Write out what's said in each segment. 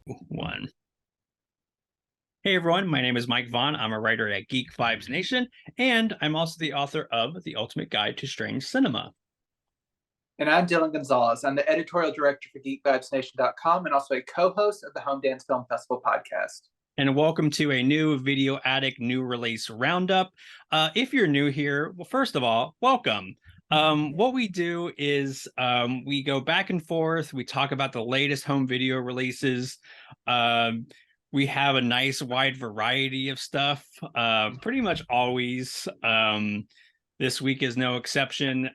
One. Hey everyone, my name is Mike Vaughn. I'm a writer at Geek Vibes Nation, and I'm also the author of The Ultimate Guide to Strange Cinema. And I'm Dylan Gonzalez. I'm the editorial director for GeekVibesNation.com and also a co-host of the Home Dance Film Festival podcast. And welcome to a new Video Addict new release roundup. If you're new here, well, first of all, welcome. What we do is we go back and forth. We talk about the latest home video releases. We have a nice wide variety of stuff, pretty much always. This week is no exception.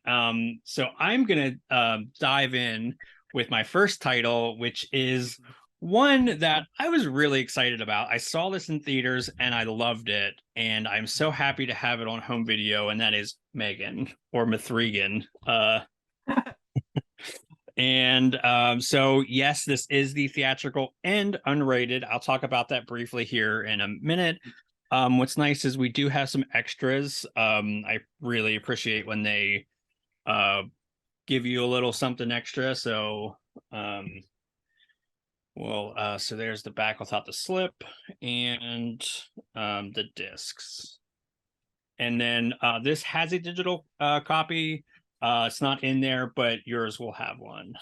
So I'm going to dive in with my first title, which is one that I was really excited about. I saw this in theaters and I loved it. And I'm so happy to have it on home video. And that is Megan or Mithrigan. So, yes, this is the theatrical and unrated. I'll talk about that briefly here in a minute. What's nice is we do have some extras. I really appreciate when they give you a little something extra. So, so there's the back without the slip and the discs. And then this has a digital copy. It's not in there, but yours will have one.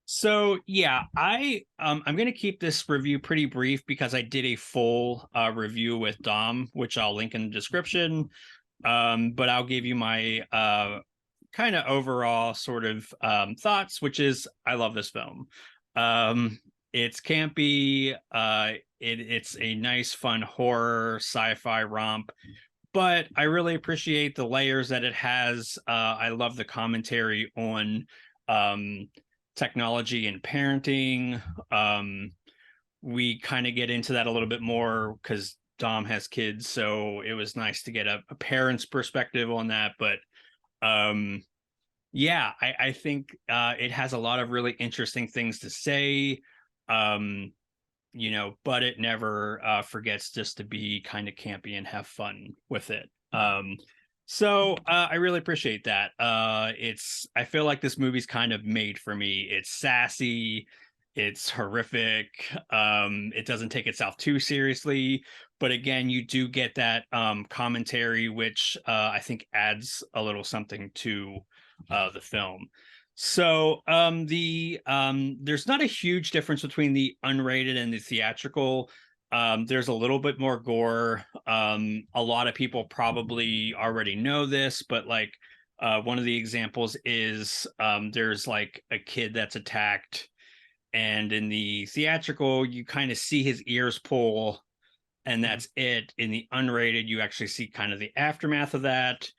So yeah, I'm going to keep this review pretty brief because I did a full review with Dom, which I'll link in the description. But I'll give you my kind of overall sort of thoughts, which is I love this film. It's campy. It's a nice, fun horror sci-fi romp. But I really appreciate the layers that it has. I love the commentary on technology and parenting. We kind of get into that a little bit more because Dom has kids, so it was nice to get a parent's perspective on that. But yeah, I think it has a lot of really interesting things to say. But it never forgets just to be kind of campy and have fun with it. So I really appreciate that. I feel like this movie's kind of made for me. It's sassy, it's horrific. It doesn't take itself too seriously, but again, you do get that commentary, which I think adds a little something to the film. So there's not a huge difference between the unrated and the theatrical. There's a little bit more gore. A lot of people probably already know this, but like one of the examples is there's like a kid that's attacked, and in the theatrical you kind of see his ears pull, and that's it. In the unrated, you actually see kind of the aftermath of that.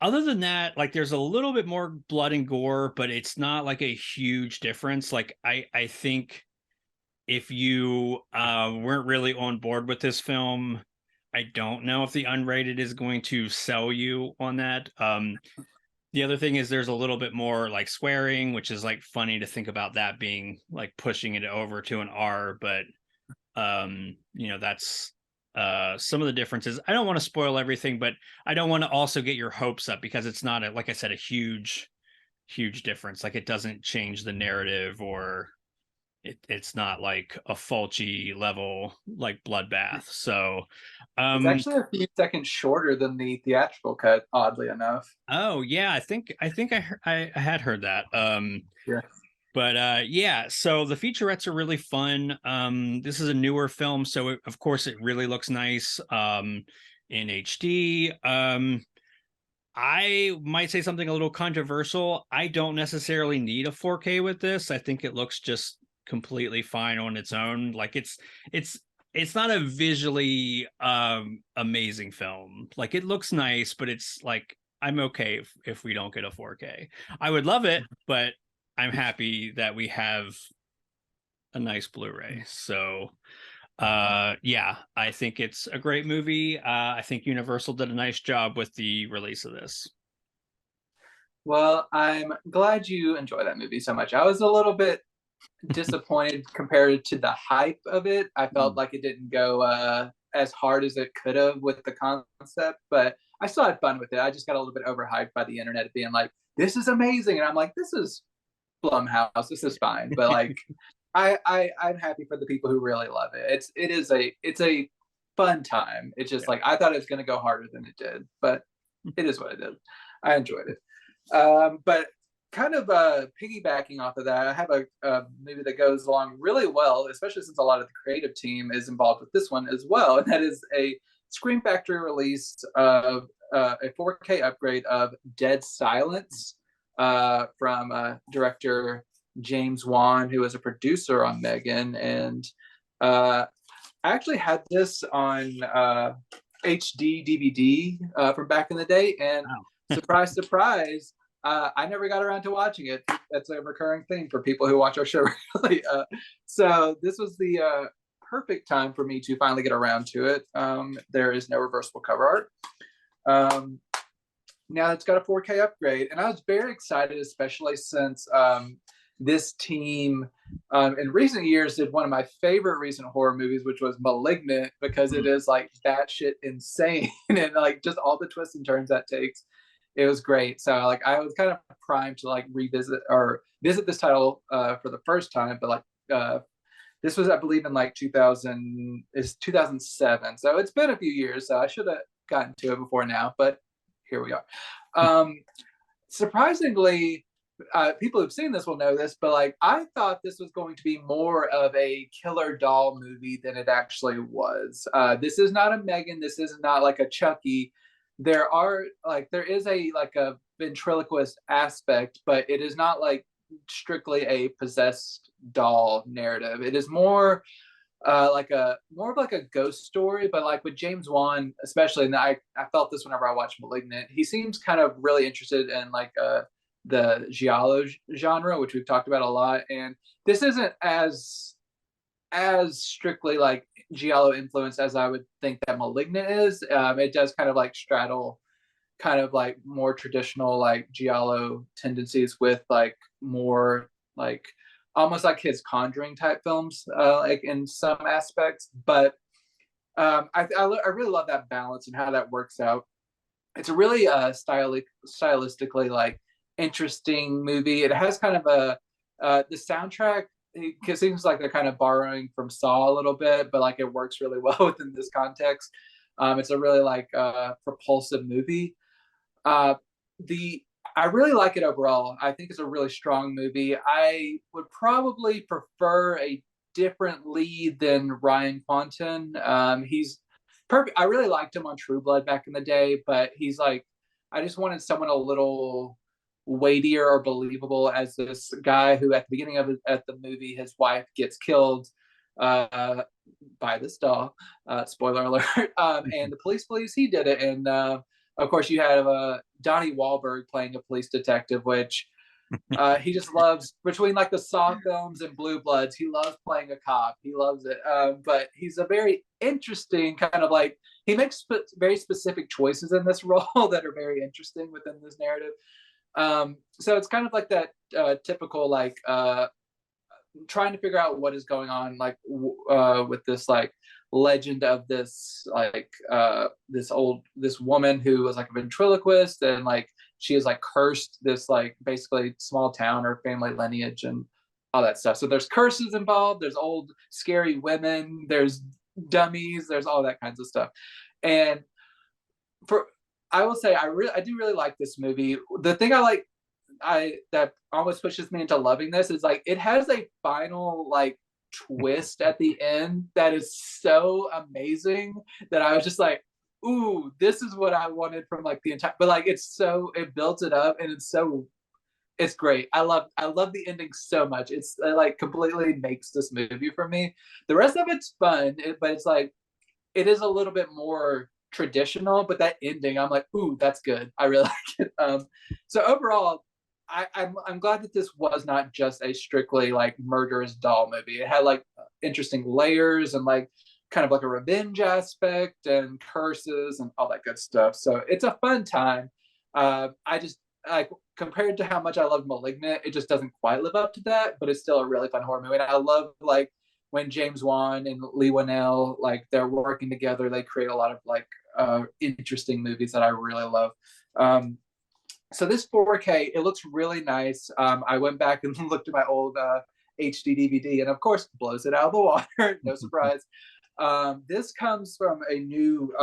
Other than that, like there's a little bit more blood and gore, but it's not like a huge difference. Like I think if you weren't really on board with this film, I don't know if the unrated is going to sell you on that. The other thing is there's a little bit more like swearing, which is like funny to think about that being like pushing it over to an R, but that's some of the differences. I don't want to spoil everything, but I don't want to also get your hopes up because it's not like I said, a huge difference. Like it doesn't change the narrative, or it's not like a Fulci level like bloodbath. So It's actually a few seconds shorter than the theatrical cut, oddly enough. oh yeah, I had heard that. Yeah. But yeah, so the featurettes are really fun. This is a newer film, so of course it really looks nice in HD. I might say something a little controversial. I don't necessarily need a 4K with this. I think it looks just completely fine on its own. Like it's not a visually amazing film. Like it looks nice, but it's like I'm okay if we don't get a 4K. I would love it, but I'm happy that we have a nice Blu-ray. So yeah, I think it's a great movie. I think Universal did a nice job with the release of this. Well, I'm glad you enjoy that movie so much. I was a little bit disappointed compared to the hype of it. I felt like it didn't go as hard as it could have with the concept, but I still had fun with it. I just got a little bit overhyped by the internet being like, this is amazing. And I'm like, this is Blumhouse. This is fine. But like, I'm happy for the people who really love it. It's a fun time. It's just Yeah. like I thought it was going to go harder than it did, but it is what it is. I enjoyed it. But kind of piggybacking off of that, I have a movie that goes along really well, especially since a lot of the creative team is involved with this one as well, and that is a Scream Factory release of a 4K upgrade of Dead Silence from director James Wan, who was a producer on Megan. And I actually had this on HD DVD from back in the day. And Wow. surprise, surprise, I never got around to watching it. That's a recurring thing for people who watch our show regularly. So this was the perfect time for me to finally get around to it. There is no reversible cover art. Now it's got a 4K upgrade, and I was very excited, especially since this team in recent years did one of my favorite recent horror movies, which was *Malignant*, because it is like batshit insane and like just all the twists and turns that takes. It was great. So like I was kind of primed to like revisit or visit this title for the first time, but like this was, I believe, in like 2007. So it's been a few years. So I should have gotten to it before now, but here we are. Surprisingly, people who've seen this will know this, but like I thought this was going to be more of a killer doll movie than it actually was. This is not a Megan. This is not like a Chucky. There is a ventriloquist aspect, but it is not like strictly a possessed doll narrative. It is more more of like a ghost story, but like with James Wan especially, and I felt this whenever I watched *Malignant*. He seems kind of really interested in like the giallo genre, which we've talked about a lot, and this isn't as strictly like giallo influence as I would think that *Malignant* is. It does kind of like straddle kind of like more traditional like giallo tendencies with like more like almost like his Conjuring type films, like in some aspects. But I really love that balance and how that works out. It's a really stylistically like interesting movie. It has kind of the soundtrack. It seems like they're kind of borrowing from Saw a little bit, but like it works really well within this context. It's a really like propulsive movie. The I really like it overall. I think it's a really strong movie. I would probably prefer a different lead than Ryan Quanten. He's perfect. I really liked him on True Blood back in the day, but he's like, I just wanted someone a little weightier or believable as this guy who, at the beginning of the movie, his wife gets killed by this doll. Spoiler alert. And the police believes he did it, and of course, you have Donnie Wahlberg playing a police detective, which he just loves. Between like the Saw films and Blue Bloods, he loves playing a cop. He loves it. But he's a very interesting kind of like, he makes very specific choices in this role that are very interesting within this narrative. So it's kind of like that typical like trying to figure out what is going on like with this like legend of this like this woman who was like a ventriloquist, and like she is like cursed this like basically small town or family lineage and all that stuff. So there's curses involved, there's old scary women, there's dummies, there's all that kinds of stuff. And for I will say I do really like this movie. The thing that almost pushes me into loving this is like it has a final like twist at the end that is so amazing that I was just like, ooh, this is what I wanted from like the entire, but like it builds it up, and it's great. I love the ending so much. It like completely makes this movie for me. The rest of it's fun, but it's like it is a little bit more traditional, but that ending, I'm like, ooh, that's good. I really like it. So overall, I'm glad that this was not just a strictly like murderous doll movie. It had like interesting layers and like kind of like a revenge aspect and curses and all that good stuff. So it's a fun time. I just like compared to how much I love *Malignant*, it just doesn't quite live up to that, but it's still a really fun horror movie. And I love like when James Wan and Lee Winnell like they're working together, they create a lot of like interesting movies that I really love. So this 4K, it looks really nice. I went back and looked at my old HD DVD, and of course blows it out of the water. No surprise. This comes from a new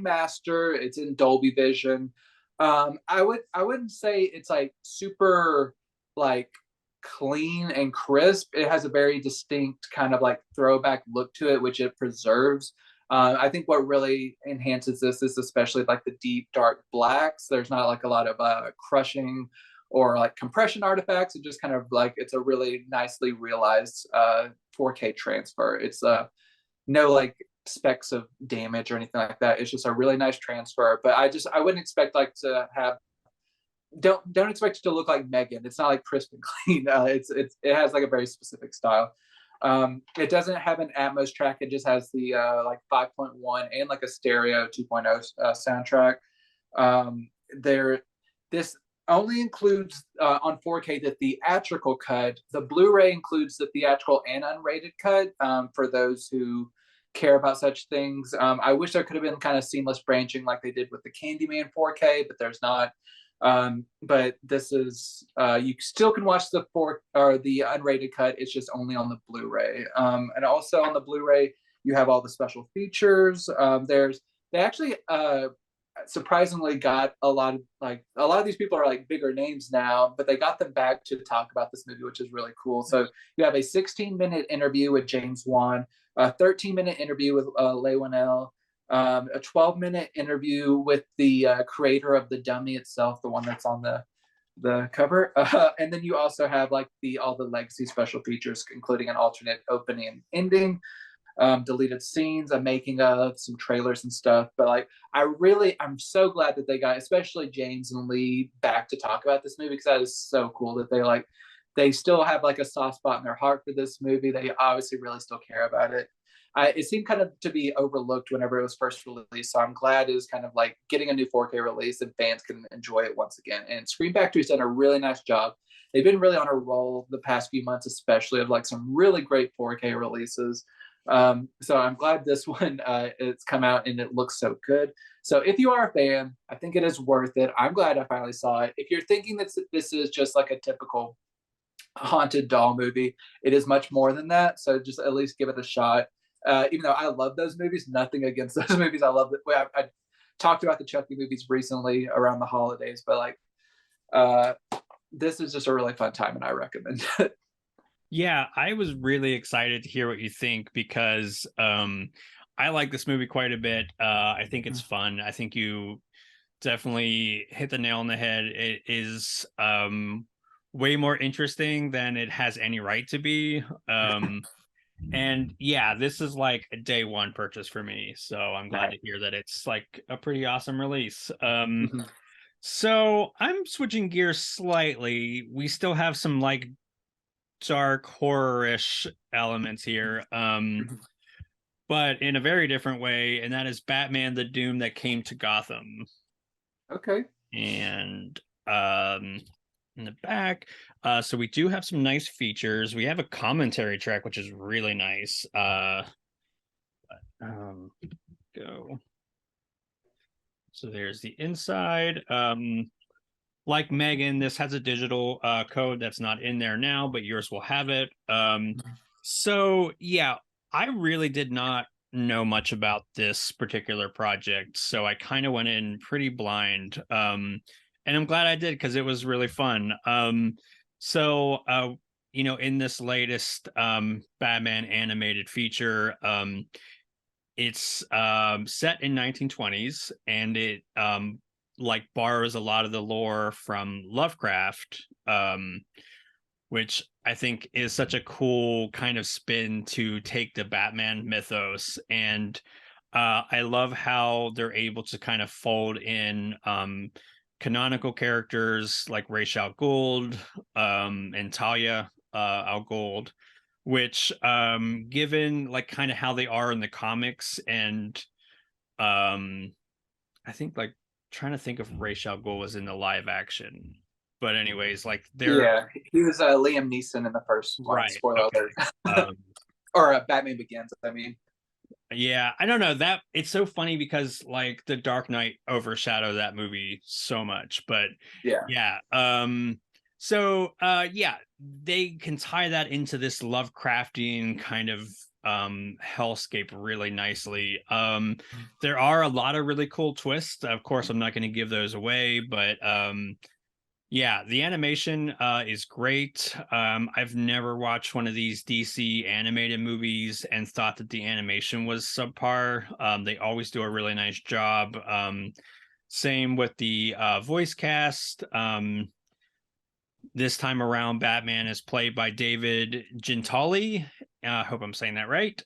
master. It's in Dolby Vision. I wouldn't say it's like super like clean and crisp. It has a very distinct kind of like throwback look to it, which it preserves. I think what really enhances this is especially like the deep dark blacks. There's not like a lot of crushing or like compression artifacts. It just kind of like it's a really nicely realized 4K transfer. It's no like specks of damage or anything like that. It's just a really nice transfer. But I wouldn't expect like to have don't expect it to look like Megan. It's not like crisp and clean. It has like a very specific style. It doesn't have an Atmos track. It just has the like 5.1 and like a stereo 2.0 soundtrack. This only includes on 4K the theatrical cut. The Blu-ray includes the theatrical and unrated cut for those who care about such things. I wish there could have been kind of seamless branching like they did with the Candyman 4K, but there's not. But this is you still can watch the unrated cut. It's just only on the Blu-ray. And also on the Blu-ray, you have all the special features. They actually surprisingly got a lot of these people are like bigger names now, but they got them back to talk about this movie, which is really cool. So you have a 16-minute interview with James Wan, a 13-minute interview with Leigh Whannell, a 12-minute interview with the creator of the dummy itself, the one that's on the cover, and then you also have like all the legacy special features, including an alternate opening and ending, deleted scenes, a making of, some trailers and stuff. But like I'm so glad that they got especially James and Leigh back to talk about this movie, because that is so cool that they still have like a soft spot in their heart for this movie. They obviously really still care about it. It seemed kind of to be overlooked whenever it was first released, so I'm glad it was kind of like getting a new 4K release and fans can enjoy it once again. And Screen Factory's done a really nice job. They've been really on a roll the past few months, especially of like some really great 4K releases. So I'm glad this one it's come out and it looks so good. So if you are a fan, I think it is worth it. I'm glad I finally saw it. If you're thinking that this is just like a typical haunted doll movie, it is much more than that. So just at least give it a shot. Even though I love those movies, nothing against those movies. I love it. I talked about the Chucky movies recently around the holidays, but like this is just a really fun time and I recommend it. Yeah, I was really excited to hear what you think, because I like this movie quite a bit. I think it's fun. I think you definitely hit the nail on the head. It is way more interesting than it has any right to be. And yeah, this is like a day one purchase for me. So I'm glad to hear that it's like a pretty awesome release. So I'm switching gears slightly. We still have some like dark horror-ish elements here, but in a very different way, and that is Batman: The Doom That Came to Gotham. Okay. And in the back, so we do have some nice features. We have a commentary track, which is really nice. Go. So there's the inside. Like Megan, this has a digital code that's not in there now, but yours will have it. So yeah, I really did not know much about this particular project, so I kind of went in pretty blind. And I'm glad I did, because it was really fun. So in this latest Batman animated feature, it's set in 1920s, and it like borrows a lot of the lore from Lovecraft, which I think is such a cool kind of spin to take the Batman mythos. And I love how they're able to kind of fold in canonical characters like Ra's al Ghul and Talia al Ghul, which given like kind of how they are in the comics, and I think like trying to think if Ra's al Ghul was in the live action, but anyways, like yeah, he was Liam Neeson in the first one. Right. Spoiler alert. Or Batman Begins, I mean. Yeah, I don't know, that it's so funny because like the Dark Knight overshadowed that movie so much, but yeah. So yeah, they can tie that into this Lovecraftian kind of hellscape really nicely. There are a lot of really cool twists. Of course, I'm not going to give those away, but yeah, the animation is great. I've never watched one of these DC animated movies and thought that the animation was subpar. They always do a really nice job. Same with the voice cast. This time around, Batman is played by David Gentili. I hope I'm saying that right.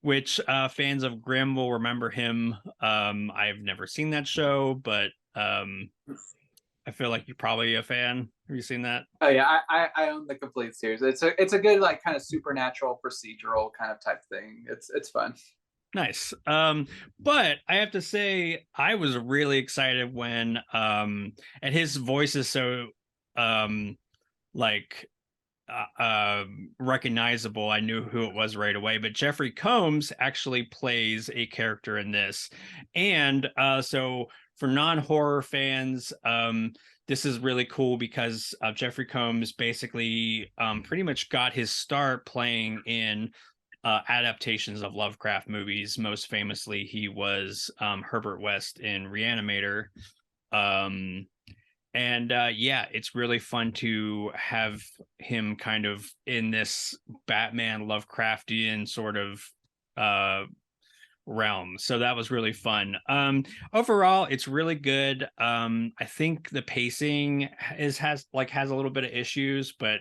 Which fans of Grimm will remember him. I've never seen that show, but I feel like you're probably a fan. Have you seen that? Oh yeah, I own the complete series. It's a good like kind of supernatural procedural kind of type thing. It's fun. Nice. But I have to say, I was really excited when and his voice is so like recognizable. I knew who it was right away, but Jeffrey Combs actually plays a character in this. And so for non-horror fans, this is really cool because Jeffrey Combs basically pretty much got his start playing in adaptations of Lovecraft movies. Most famously, he was Herbert West in Reanimator. And yeah, it's really fun to have him kind of in this Batman Lovecraftian sort of realm. So that was really fun. Overall, it's really good. I think the pacing has a little bit of issues, but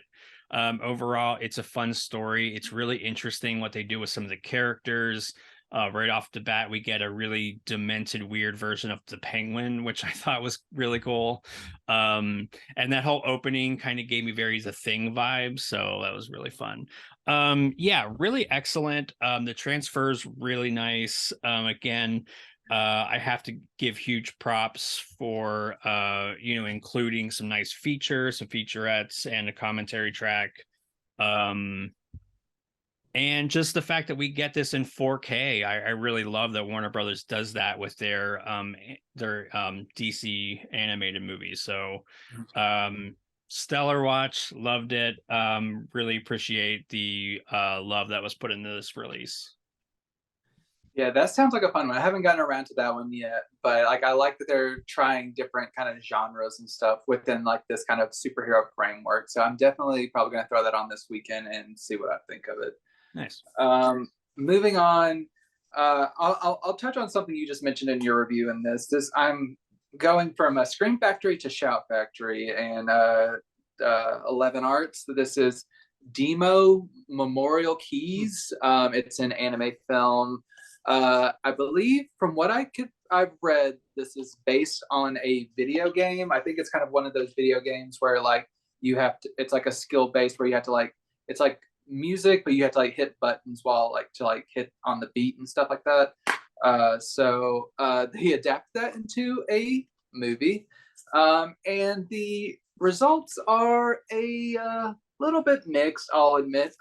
overall, it's a fun story. It's really interesting what they do with some of the characters. Right off the bat, we get a really demented, weird version of the Penguin, which I thought was really cool. And that whole opening kind of gave me very The Thing vibes, so that was really fun. Yeah, really excellent. The transfer's really nice. Again, I have to give huge props for including some nice features, some featurettes, and a commentary track. And just the fact that we get this in 4K, I really love that Warner Brothers does that with their DC animated movies. So stellar watch, loved it. Really appreciate the love that was put into this release. Yeah, that sounds like a fun one. I haven't gotten around to that one yet, but like I like that they're trying different kind of genres and stuff within like this kind of superhero framework. So I'm definitely probably going to throw that on this weekend and see what I think of it. Nice. Moving on, I'll touch on something you just mentioned in your review. In this I'm going from a Scream Factory to Shout Factory and 11 Arts. This is Deemo Memorial Keys. It's an anime film. I believe from what I've read, this is based on a video game. I think it's kind of one of those video games where like you have to, it's like a skill based where you have to like, it's like music, but you have to like hit buttons while like to like hit on the beat and stuff like that. So they adapt that into a movie, and the results are a little bit mixed, I'll admit.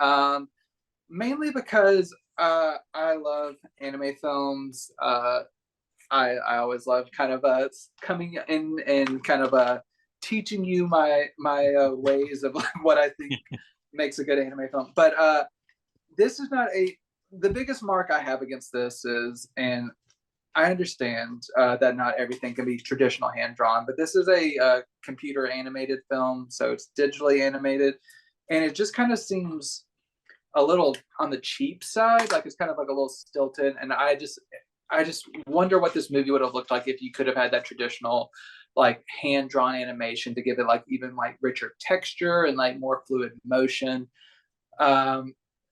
Mainly because I love anime films. I always love kind of coming in and kind of teaching you my ways of what I think makes a good anime film. But this is not the biggest mark I have against this is, and I understand that not everything can be traditional hand drawn, but this is a computer animated film, so it's digitally animated, and it just kind of seems a little on the cheap side. Like it's kind of like a little stilted, and I just wonder what this movie would have looked like if you could have had that traditional like hand drawn animation to give it like even like richer texture and like more fluid motion.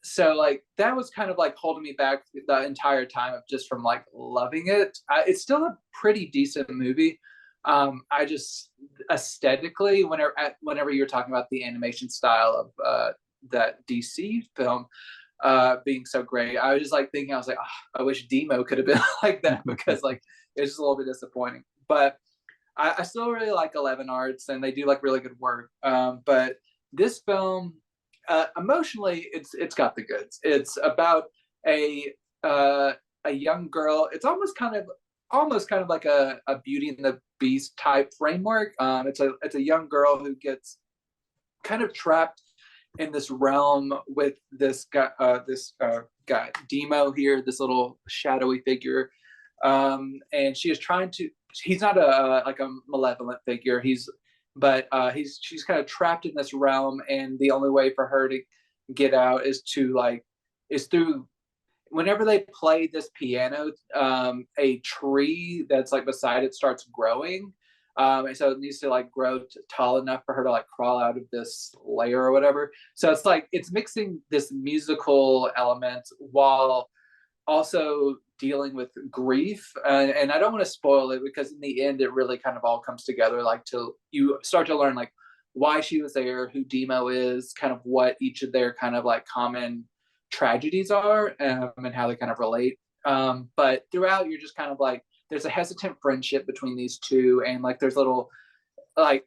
So like that was kind of like holding me back the entire time of just from like loving it. It's still a pretty decent movie. I just aesthetically, whenever you're talking about the animation style of that DC film being so great, I was just like thinking, I was like, oh, I wish Deemo could have been like that, because like it's just a little bit disappointing. But I still really like 11 Arts, and they do like really good work. But this film, emotionally, it's got the goods. It's about a young girl. It's almost kind of almost kind of like a Beauty and the Beast type framework. It's a young girl who gets kind of trapped in this realm with this guy Deemo here, this little shadowy figure, and she is trying to. He's not a like a malevolent figure. She's kind of trapped in this realm, and the only way for her to get out is through whenever they play this piano, a tree that's like beside it starts growing. And so it needs to like grow tall enough for her to like crawl out of this layer or whatever. So it's like it's mixing this musical element while also dealing with grief. And I don't want to spoil it because in the end, it really kind of all comes together. Like to you start to learn like why she was there, who Deemo is, kind of what each of their kind of like common tragedies are, and how they kind of relate. But throughout, you're just kind of like there's a hesitant friendship between these two, and like there's little like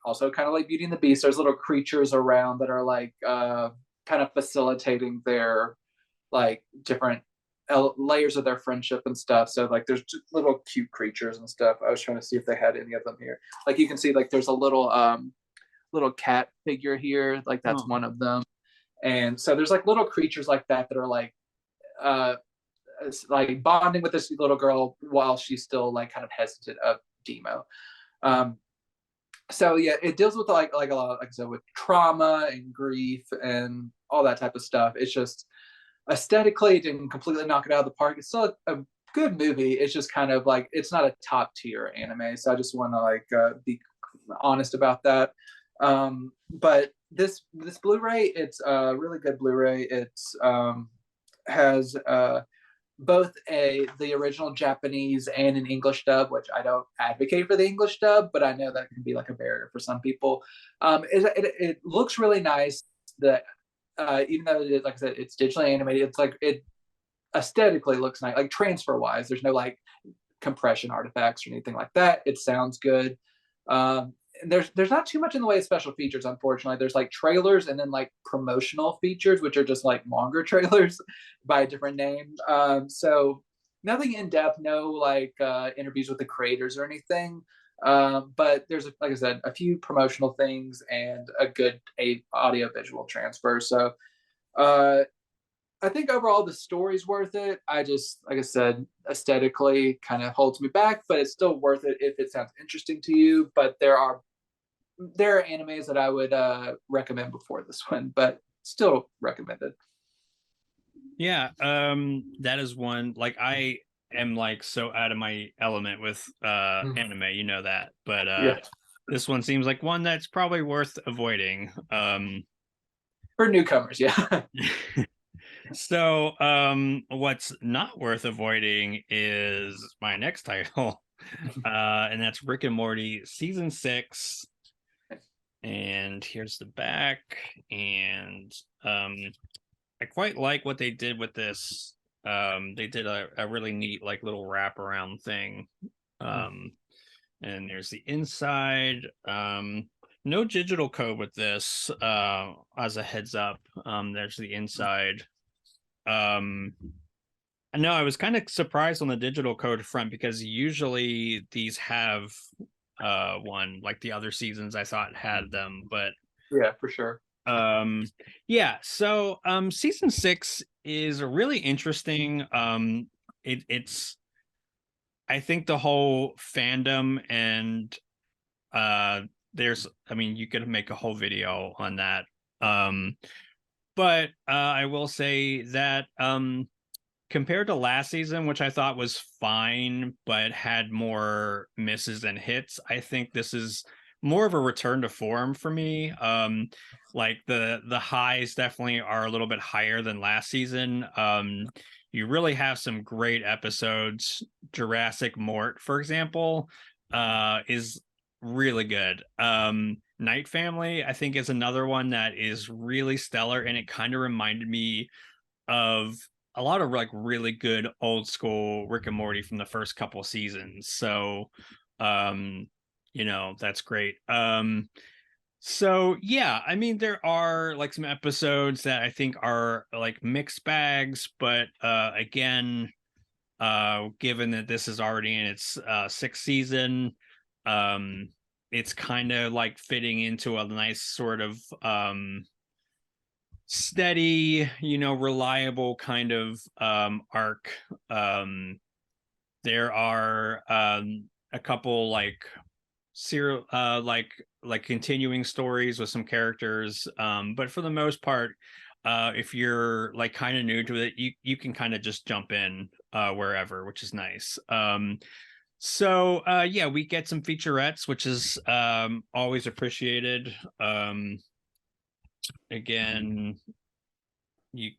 also kind of like Beauty and the Beast. There's little creatures around that are like kind of facilitating their like different layers of their friendship and stuff. So like there's just little cute creatures and stuff. I was trying to see if they had any of them here. Like you can see like there's a little cat figure here. Like that's one of them. And so there's like little creatures like that that are like bonding with this little girl while she's still like kind of hesitant of Deemo. So yeah, it deals with like a lot, like I said, with trauma and grief and all that type of stuff. It's just aesthetically it didn't completely knock it out of the park. It's still a good movie. It's just kind of like it's not a top tier anime. So I just want to like be honest about that. But this Blu-ray, it's a really good Blu-ray. It's has both the original Japanese and an English dub, which I don't advocate for the English dub, but I know that can be like a barrier for some people. It looks really nice. That even though it is, like I said, it's digitally animated, it's like it aesthetically looks nice. Like transfer wise, there's no like compression artifacts or anything like that. It sounds good. There's not too much in the way of special features, unfortunately. There's like trailers and then like promotional features, which are just like longer trailers by a different name. So nothing in depth, no like interviews with the creators or anything. But there's, like I said, a few promotional things and a good audio visual transfer. So I think overall the story's worth it. I just, like I said, aesthetically kind of holds me back, but it's still worth it if it sounds interesting to you. But there are animes that I would recommend before this one, but still recommended. Yeah, that is one. Like I am like so out of my element with anime, you know that. But Yeah. this one seems like one that's probably worth avoiding. For newcomers, yeah. So, what's not worth avoiding is my next title, and that's Rick and Morty season 6. And here's the back, and I quite like what they did with this. They did a really neat like little wraparound thing. And there's the inside. No digital code with this, as a heads up. There's the inside. I know I was kind of surprised on the digital code front because usually these have one, like the other seasons I thought had them, but Yeah, for sure. Yeah, so season 6 is really interesting. It's I think the whole fandom and I mean you could make a whole video on that. But I will say that compared to last season, which I thought was fine, but had more misses and hits, I think this is more of a return to form for me. Like the highs definitely are a little bit higher than last season. You really have some great episodes. Jurassic Mort, for example, is really good. Night Family, I think, is another one that is really stellar, and it kind of reminded me of a lot of like really good old school Rick and Morty from the first couple seasons. So, that's great. So yeah, I mean, there are like some episodes that I think are like mixed bags, but again, given that this is already in its sixth season. It's kind of like fitting into a nice sort of steady, reliable kind of arc. There are a couple like serial like continuing stories with some characters, but for the most part, if you're like kind of new to it, you can kind of just jump in wherever, which is nice. So yeah, we get some featurettes, which is always appreciated. Again, you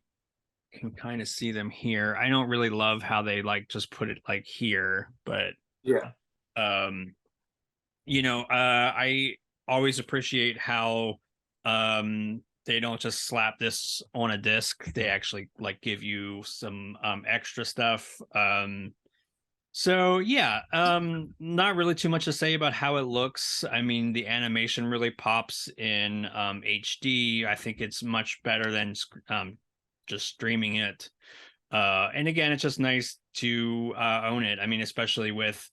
can kind of see them here. I don't really love how they like just put it like here, but Yeah. I always appreciate how they don't just slap this on a disc. They actually like give you some extra stuff. So yeah, not really too much to say about how it looks. I mean, the animation really pops in HD. I think it's much better than just streaming it. And again, it's just nice to own it. I mean, especially with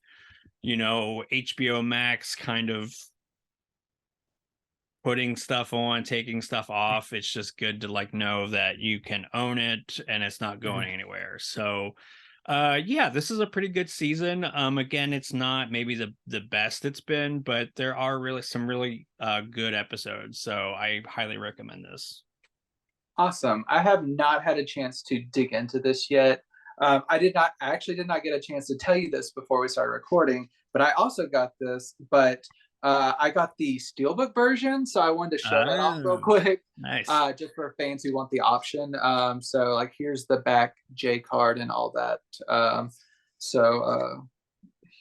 HBO Max kind of putting stuff on, taking stuff off. It's just good to like know that you can own it and it's not going anywhere. So yeah, this is a pretty good season. Again, it's not maybe the best it's been, but there are really some really good episodes. So I highly recommend this. Awesome. I have not had a chance to dig into this yet. I actually did not get a chance to tell you this before we started recording, but I also got this, but I got the Steelbook version, so I wanted to show that off real quick. Nice. Just for fans who want the option. So like here's the back J card and all that.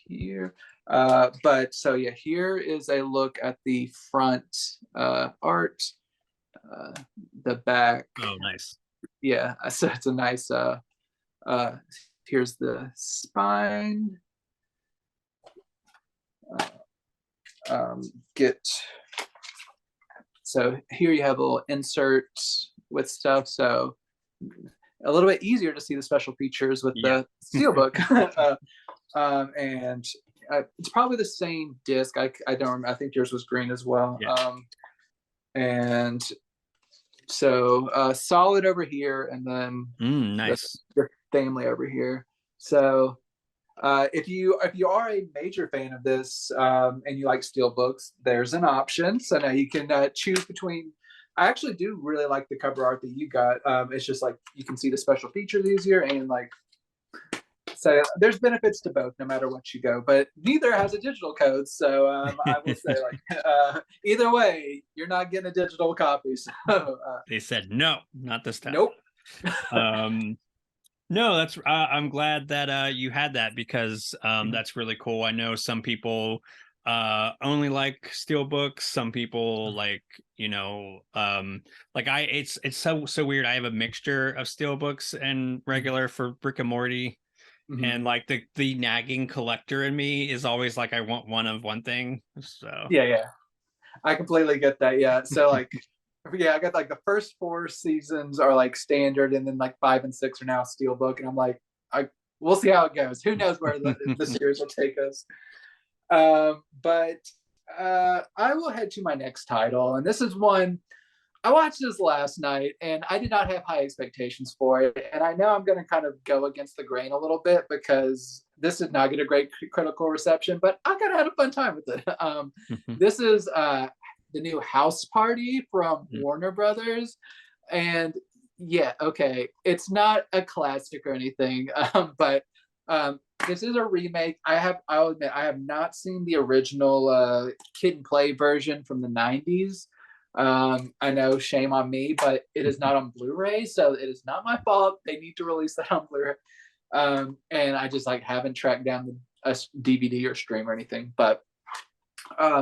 Here. But so yeah, here is a look at the front art. The back. Oh, nice. Yeah, so it's a nice here's the spine. So here you have a little insert with stuff, so a little bit easier to see the special features with the Steelbook. And it's probably the same disc. I don't remember. I think yours was green as well. Yeah. And so solid over here, and then nice the family over here. So if you are a major fan of this and you like Steelbooks, there's an option. So now you can choose between. I actually do really like the cover art that you got. It's just like you can see the special features easier, and like so there's benefits to both no matter what you go, but neither has a digital code. So I will say like either way, you're not getting a digital copy. So they said no, not this time. Nope. No, that's I'm glad that you had that, because that's really cool. I know some people only like Steelbooks, some people like like it's so weird. I have a mixture of Steelbooks and regular for Brick and Morty. And like the nagging collector in me is always like, I want one of one thing. So yeah, I completely get that. Yeah, so like yeah, I got like the first 4 seasons are like standard, and then like 5 and 6 are now Steelbook, and I'm like, we'll see how it goes. Who knows where the series will take us. But I will head to my next title, and this is one I watched this last night, and I did not have high expectations for it. And I know I'm going to kind of go against the grain a little bit because this did not get a great critical reception, but I kind of had a fun time with it. This is the new House Party from Warner Brothers. And yeah, okay, it's not a classic or anything, but this is a remake. I'll admit, I have not seen the original Kid and Play version from the 90s. I know, shame on me, but it is not on Blu-ray, so it is not my fault. They need to release that on Blu-ray. And I just like haven't tracked down a DVD or stream or anything. But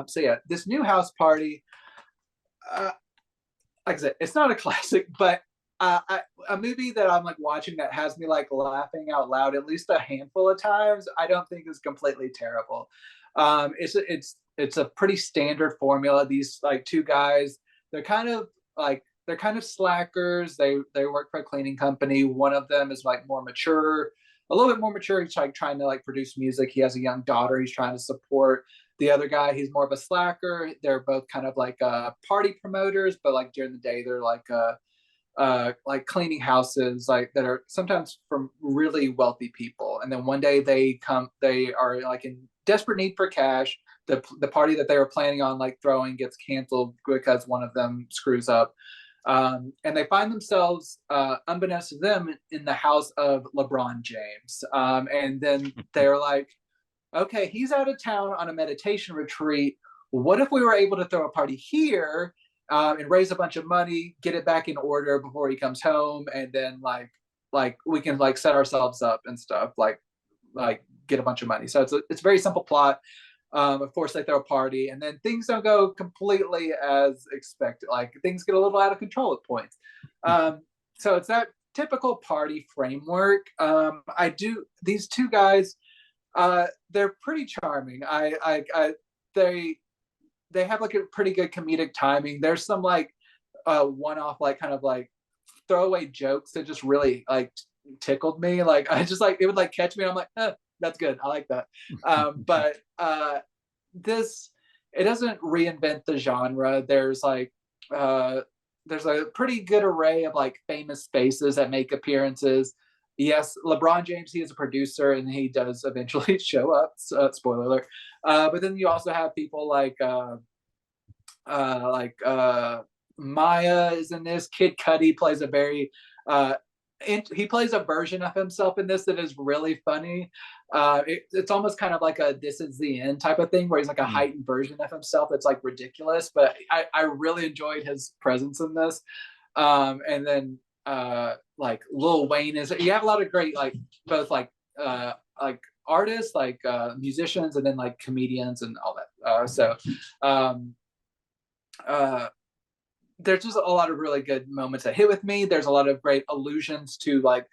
so yeah, this new House Party, like I said, it's not a classic, but a movie that I'm like watching that has me like laughing out loud at least a handful of times. I don't think is completely terrible. It's a pretty standard formula. These like 2 guys, they're kind of slackers. They work for a cleaning company. One of them is like more mature, a little bit more mature. He's like trying to like produce music. He has a young daughter he's trying to support. The other guy, he's more of a slacker. They're both kind of like party promoters, but like during the day they're like cleaning houses like that are sometimes from really wealthy people. And then one day they are like in desperate need for cash. The party that they were planning on like throwing gets canceled because one of them screws up. And they find themselves, unbeknownst to them, in the house of LeBron James. And then they're like, okay, he's out of town on a meditation retreat. What if we were able to throw a party here and raise a bunch of money, get it back in order before he comes home, and then like we can like set ourselves up and stuff, like get a bunch of money. So it's a very simple plot. Of course, they throw a party, and then things don't go completely as expected. Like things get a little out of control at points. So it's that typical party framework. These two guys, they're pretty charming. They have like a pretty good comedic timing. There's some like one-off like kind of like throwaway jokes that just really like tickled me. Like I just like it would like catch me. And I'm like, that's good. I like that. But this, it doesn't reinvent the genre. There's a pretty good array of like famous faces that make appearances. Yes, LeBron James, he is a producer and he does eventually show up. Spoiler alert. But then you also have people like Maya is in this. Kid Cudi plays a very he plays a version of himself in this that is really funny. It's almost kind of like a "this is the end" type of thing, where he's like a heightened version of himself. It's like ridiculous, but I really enjoyed his presence in this. And then like Lil Wayne is. You have a lot of great like both like artists, like musicians, and then like comedians and all that. There's just a lot of really good moments that hit with me. There's a lot of great allusions to like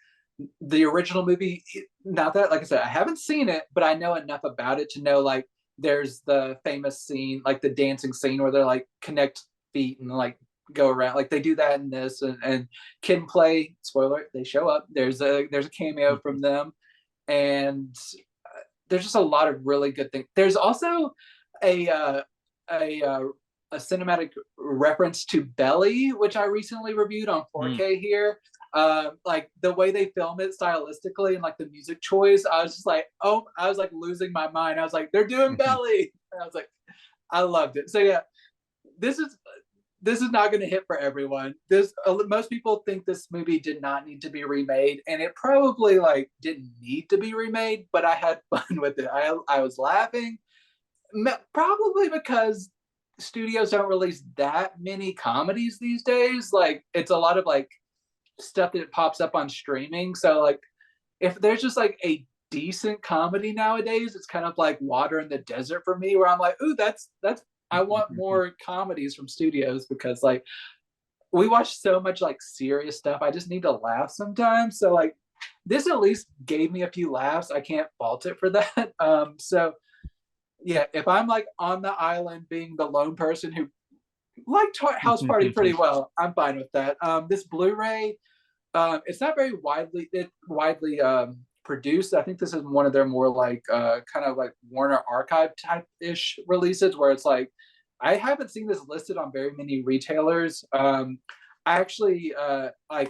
the original movie. Not that, like I said, I haven't seen it, but I know enough about it to know like there's the famous scene, like the dancing scene where they're like connect feet and like go around. Like they do that in this, and Kid and Play, spoiler, they show up. There's a cameo from them, and there's just a lot of really good things. There's also a cinematic reference to Belly, which I recently reviewed on 4K here. Like the way they film it stylistically and like the music choice, I was just like, oh, I was like losing my mind. I was like, they're doing Belly. And I was like, I loved it. So yeah, this is not going to hit for everyone. Most people think this movie did not need to be remade, and it probably like didn't need to be remade, but I had fun with it. I was laughing, probably because studios don't release that many comedies these days. Like it's a lot of like stuff that pops up on streaming. So like if there's just like a decent comedy nowadays, it's kind of like water in the desert for me, where I'm like, ooh, that's I want more comedies from studios, because like we watch so much like serious stuff. I just need to laugh sometimes. So like this at least gave me a few laughs. I can't fault it for that. So yeah, if I'm like on the island being the lone person who liked House Party pretty well, I'm fine with that. This Blu-ray, it's not very widely produced. I think this is one of their more like kind of like Warner Archive type ish releases, where it's like I haven't seen this listed on very many retailers. I actually I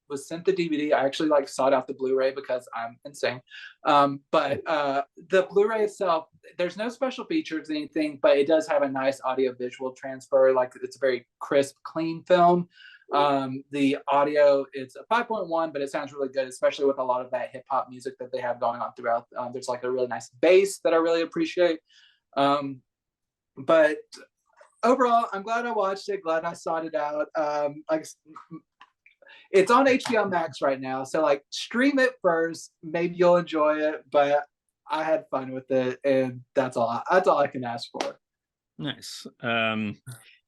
was sent the DVD. I actually like sought out the Blu-ray because I'm insane. But the Blu-ray itself, there's no special features or anything, but it does have a nice audio visual transfer. Like it's a very crisp, clean film. The audio, it's a 5.1, but it sounds really good, especially with a lot of that hip hop music that they have going on throughout. There's like a really nice bass that I really appreciate. But overall, I'm glad I watched it. Glad I sought it out. Like it's on HBO Max right now, so like stream it first. Maybe you'll enjoy it, but I had fun with it, and that's all I can ask for. Nice.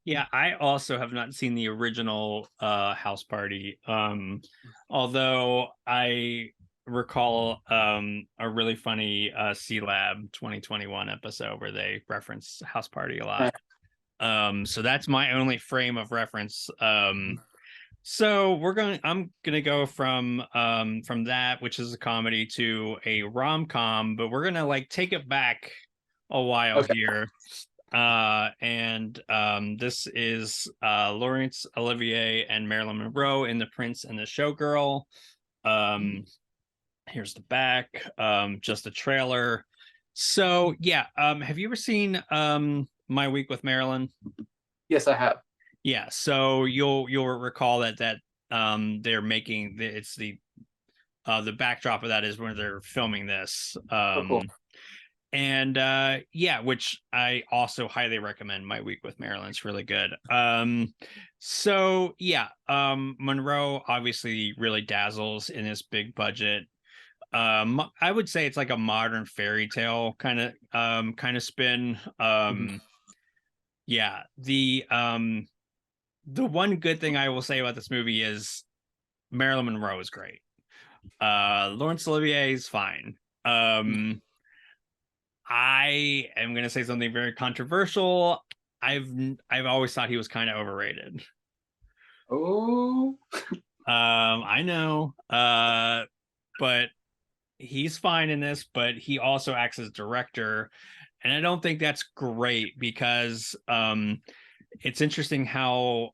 Yeah, I also have not seen the original House Party. Although I recall a really funny C-Lab 2021 episode where they reference House Party a lot. So that's my only frame of reference. So I'm gonna go from that, which is a comedy, to a rom-com, but we're gonna like take it back a while Okay. here. And this is Laurence Olivier and Marilyn Monroe in The Prince and the Showgirl. Um, here's the back, just a trailer. So yeah, have you ever seen My Week with Marilyn? Yes, I have. Yeah, so you'll recall that they're making it's the backdrop of that is where they're filming this. Oh, cool. And yeah, which I also highly recommend. My Week with Marilyn. It's really good. So yeah, Monroe obviously really dazzles in this big budget. I would say it's like a modern fairy tale kind of spin. Yeah, the one good thing I will say about this movie is Marilyn Monroe is great. Laurence Olivier is fine. I am going to say something very controversial. I've always thought he was kind of overrated. Oh, I know. But he's fine in this, but he also acts as director, and I don't think that's great because it's interesting how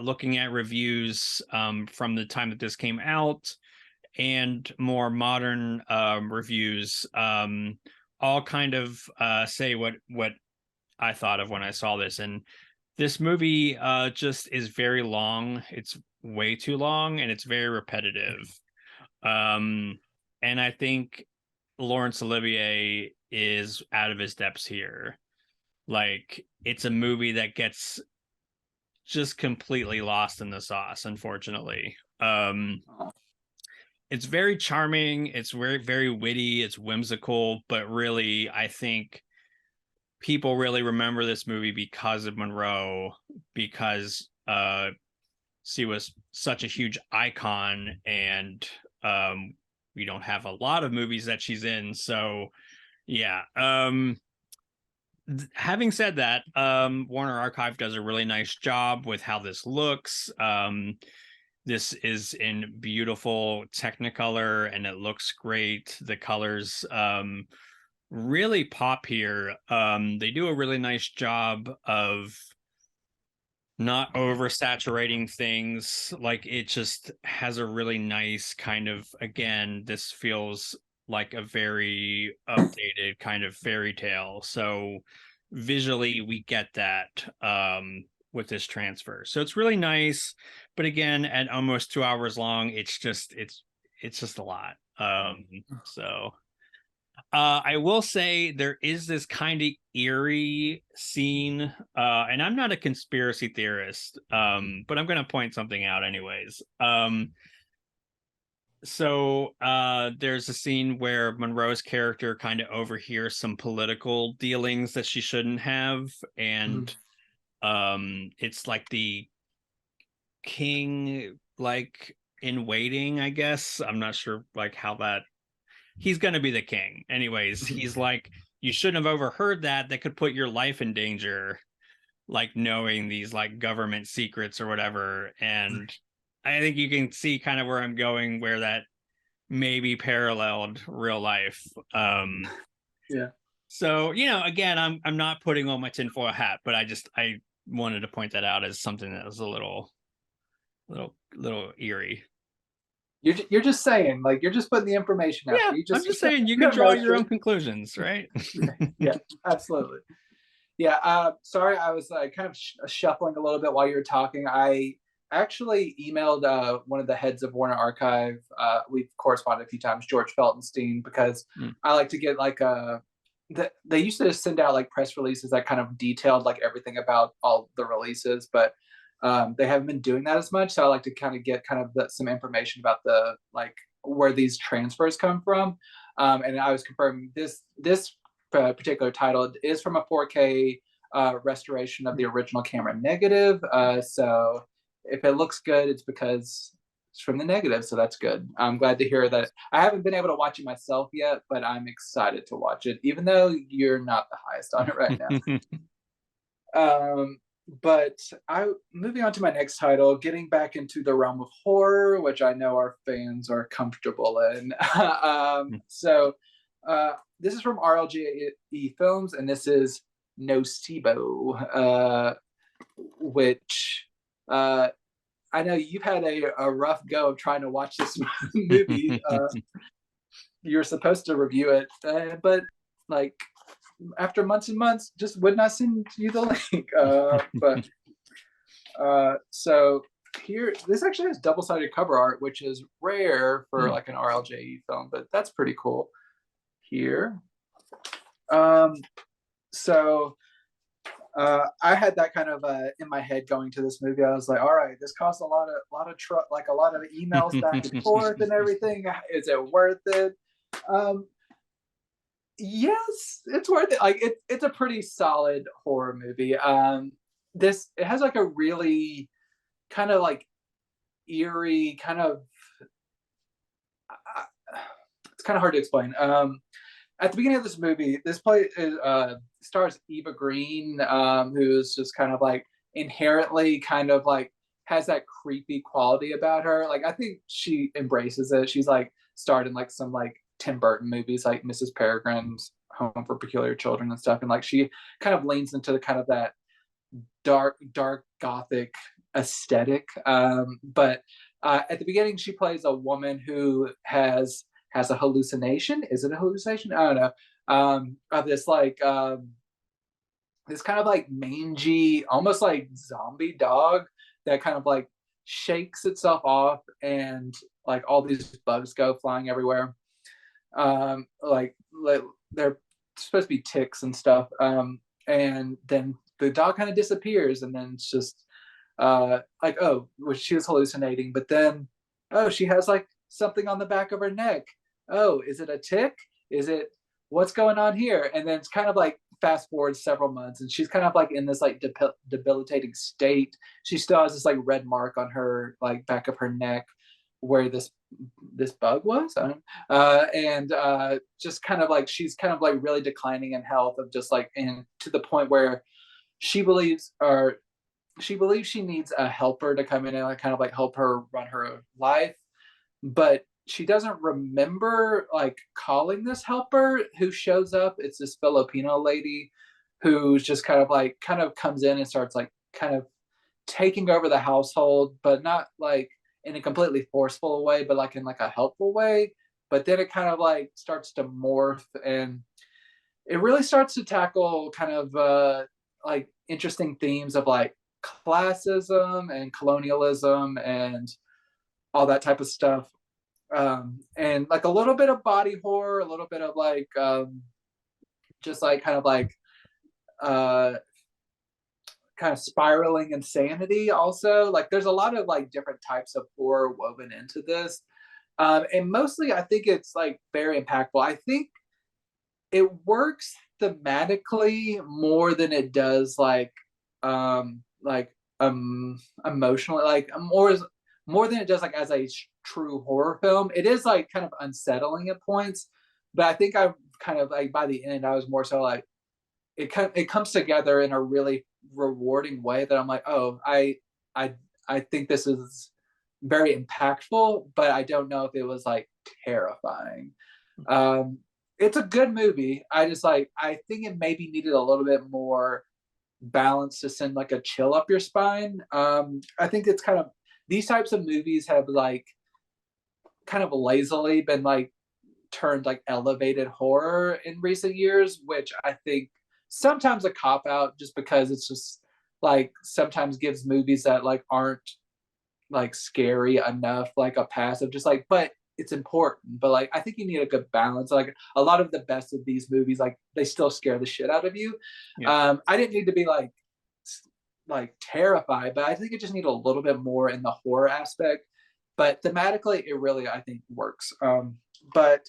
looking at reviews from the time that this came out and more modern reviews all kind of say what I thought of when I saw this. And this movie just is very long. It's way too long and it's very repetitive. Um, and I think Laurence Olivier is out of his depths here. Like, it's a movie that gets just completely lost in the sauce, unfortunately. It's very charming, it's very, very witty, it's whimsical, but really, I think people really remember this movie because of Monroe, because she was such a huge icon, and we don't have a lot of movies that she's in. So yeah. Having said that, Warner Archive does a really nice job with how this looks. This is in beautiful Technicolor and it looks great. The colors really pop here. They do a really nice job of not oversaturating things. Like, it just has a really nice kind of, again, this feels like a very updated kind of fairy tale. So visually we get that with this transfer. So it's really nice, but again, at almost 2 hours long, it's just a lot. So I will say there is this kind of eerie scene, and I'm not a conspiracy theorist, but I'm going to point something out anyways. So there's a scene where Monroe's character kind of overhears some political dealings that she shouldn't have, and it's like the king, like, in waiting, I guess. I'm not sure like how that he's going to be the king. Anyways, he's like, you shouldn't have overheard that. That could put your life in danger, like knowing these like government secrets or whatever. And I think you can see kind of where I'm going, where that maybe paralleled real life. yeah. So, you know, again, I'm not putting on my tinfoil hat, but I wanted to point that out as something that was a little eerie. You're just saying, like, you're just putting the information out. Yeah, You I'm just just saying you no can draw your emotion. own conclusions, right? Yeah, absolutely. Yeah, sorry, I was kind of shuffling a little bit while you were talking. I actually emailed one of the heads of Warner Archive. We've corresponded a few times, George Feltenstein, because I like to get like they used to send out like press releases that kind of detailed like everything about all the releases, but they haven't been doing that as much. So I like to kind of get kind of some information about the like where these transfers come from. And I was confirming this particular title is from a 4K restoration of the original camera negative. So if it looks good, it's because it's from the negative. So that's good. I'm glad to hear that. I haven't been able to watch it myself yet, but I'm excited to watch it, even though you're not the highest on it right now. but I moving on to my next title, getting back into the realm of horror, which I know our fans are comfortable in. So this is from RLGE Films, and this is Nocebo, which I know you've had a rough go of trying to watch this movie. You were supposed to review it, but like after months and months, just would not send you the link. So here, this actually has double-sided cover art, which is rare for like an RLJE film, but that's pretty cool. Here, so I had that kind of in my head going to this movie. I was like, all right, this costs a lot of like a lot of emails back and forth and everything. Is it worth it? Yes, it's worth it. Like it's a pretty solid horror movie. It has like a really kind of like eerie kind of it's kind of hard to explain. At the beginning of this movie, this play stars Eva Green, who's just kind of like inherently kind of like has that creepy quality about her. Like I think she embraces it. She's like starred in like some like Tim Burton movies like Mrs. Peregrine's Home for Peculiar Children and stuff. And like she kind of leans into the kind of that dark gothic aesthetic. But at the beginning, she plays a woman who has a hallucination. Is it a hallucination? I don't know. Of this like this kind of like mangy, almost like zombie dog that kind of like shakes itself off, and like all these bugs go flying everywhere. Like they're supposed to be ticks and stuff. And then the dog kind of disappears, and then it's just like, oh, well, she was hallucinating, but then oh, she has like something on the back of her neck. Oh, is it a tick? Is it what's going on here? And then it's kind of like fast forward several months, and she's kind of like in this like debilitating state. She still has this like red mark on her like back of her neck where this bug was, and just kind of like she's kind of like really declining in health, of just like, and to the point where she believes she needs a helper to come in and like kind of like help her run her life, but she doesn't remember like calling this helper who shows up. It's this Filipino lady who's just kind of comes in and starts like kind of taking over the household, but not like in a completely forceful way, but like in like a helpful way. But then it kind of like starts to morph, and it really starts to tackle kind of like interesting themes of like classism and colonialism and all that type of stuff. And like a little bit of body horror, a little bit of like just like kind of like kind of spiraling insanity also. Like there's a lot of like different types of horror woven into this, and mostly I think it's like very impactful. I think it works thematically more than it does like emotionally, like more than it does like as a true horror film. It is like kind of unsettling at points, but I think I kind of like by the end I was more so like it comes together in a really rewarding way that I'm like, oh, I think this is very impactful, but I don't know if it was like terrifying. It's a good movie. I think it maybe needed a little bit more balance to send like a chill up your spine. I think it's kind of these types of movies have like kind of lazily been like turned like elevated horror in recent years, which I think sometimes a cop out, just because it's just like sometimes gives movies that like aren't like scary enough like a pass of just like, but it's important. But like I think you need a good balance. Like a lot of the best of these movies, like they still scare the shit out of you. Yeah. I didn't need to be like terrified, but I think it just need a little bit more in the horror aspect. But thematically, it really I think works. But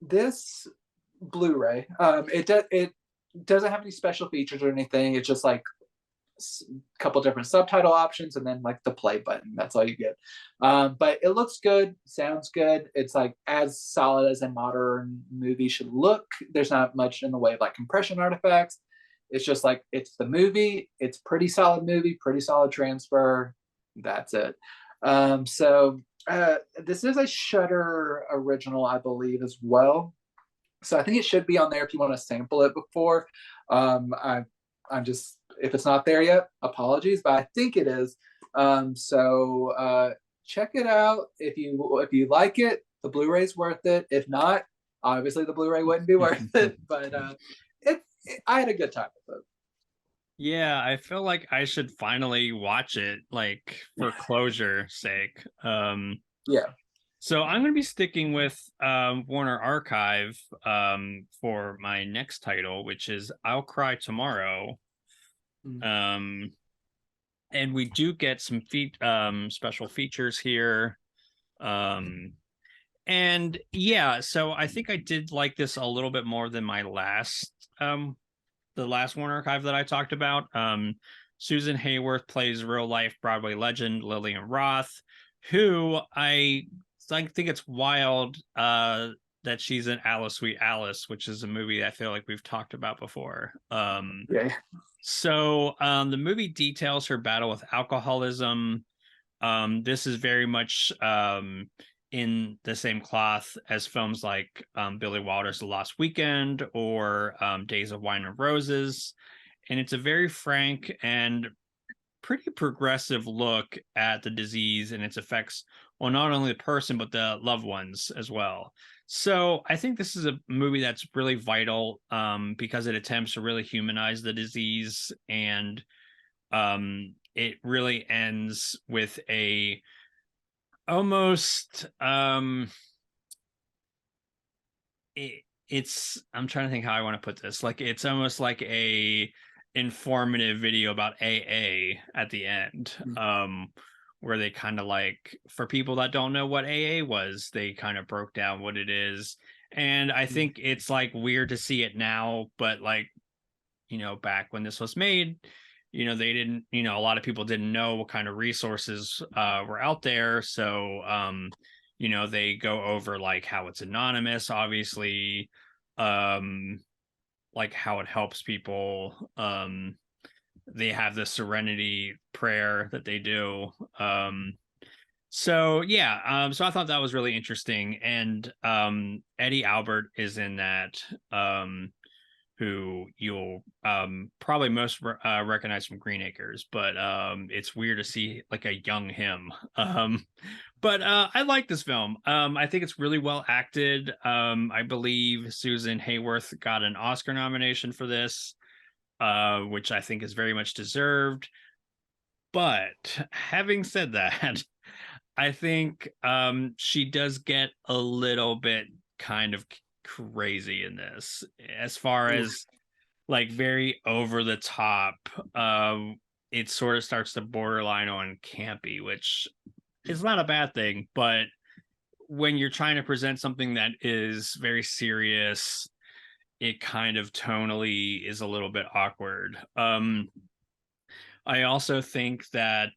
this Blu-ray, it doesn't have any special features or anything. It's just like a couple different subtitle options and then like the play button. That's all you get. But it looks good, sounds good. It's like as solid as a modern movie should look. There's not much in the way of like compression artifacts. It's just like, it's the movie, it's pretty solid movie, pretty solid transfer. That's it. So this is a Shudder original, I believe, as well. So I think it should be on there if you want to sample it before. I'm just, if it's not there yet, apologies, but I think it is. So check it out. If you like it, the Blu-ray's worth it. If not, obviously the Blu-ray wouldn't be worth it. But I had a good time with it. Yeah, I feel like I should finally watch it, like for closure sake. Yeah. So I'm going to be sticking with Warner Archive for my next title, which is I'll Cry Tomorrow. And we do get some special features here. And yeah, so I think I did like this a little bit more than my last the last Warner Archive that I talked about. Susan Hayworth plays real life Broadway legend Lillian Roth, who I think it's wild that she's in Alice Sweet Alice, which is a movie I feel like we've talked about before. Yeah. So the movie details her battle with alcoholism. This is very much in the same cloth as films like Billy Wilder's The Lost Weekend or Days of Wine and Roses. And it's a very frank and pretty progressive look at the disease and its effects on not only the person, but the loved ones as well. So I think this is a movie that's really vital because it attempts to really humanize the disease, and it really ends with a almost it's I'm trying to think how I want to put this. Like, it's almost like a informative video about AA at the end, where they kind of, like, for people that don't know what AA was, they kind of broke down what it is. And I think it's like weird to see it now, but like, back when this was made, they didn't, a lot of people didn't know what kind of resources were out there. So they go over like how it's anonymous, obviously, like how it helps people. They have the serenity prayer that they do. So yeah, so I thought that was really interesting. And Eddie Albert is in that, who you'll probably most recognize from Green Acres, but it's weird to see like a young him. But I like this film. I think it's really well acted. I believe Susan Hayworth got an Oscar nomination for this, which I think is very much deserved. But having said that, I think she does get a little bit kind of crazy in this, as far as like very over the top. It sort of starts to borderline on campy, which is not a bad thing, but when you're trying to present something that is very serious, it kind of tonally is a little bit awkward. I also think that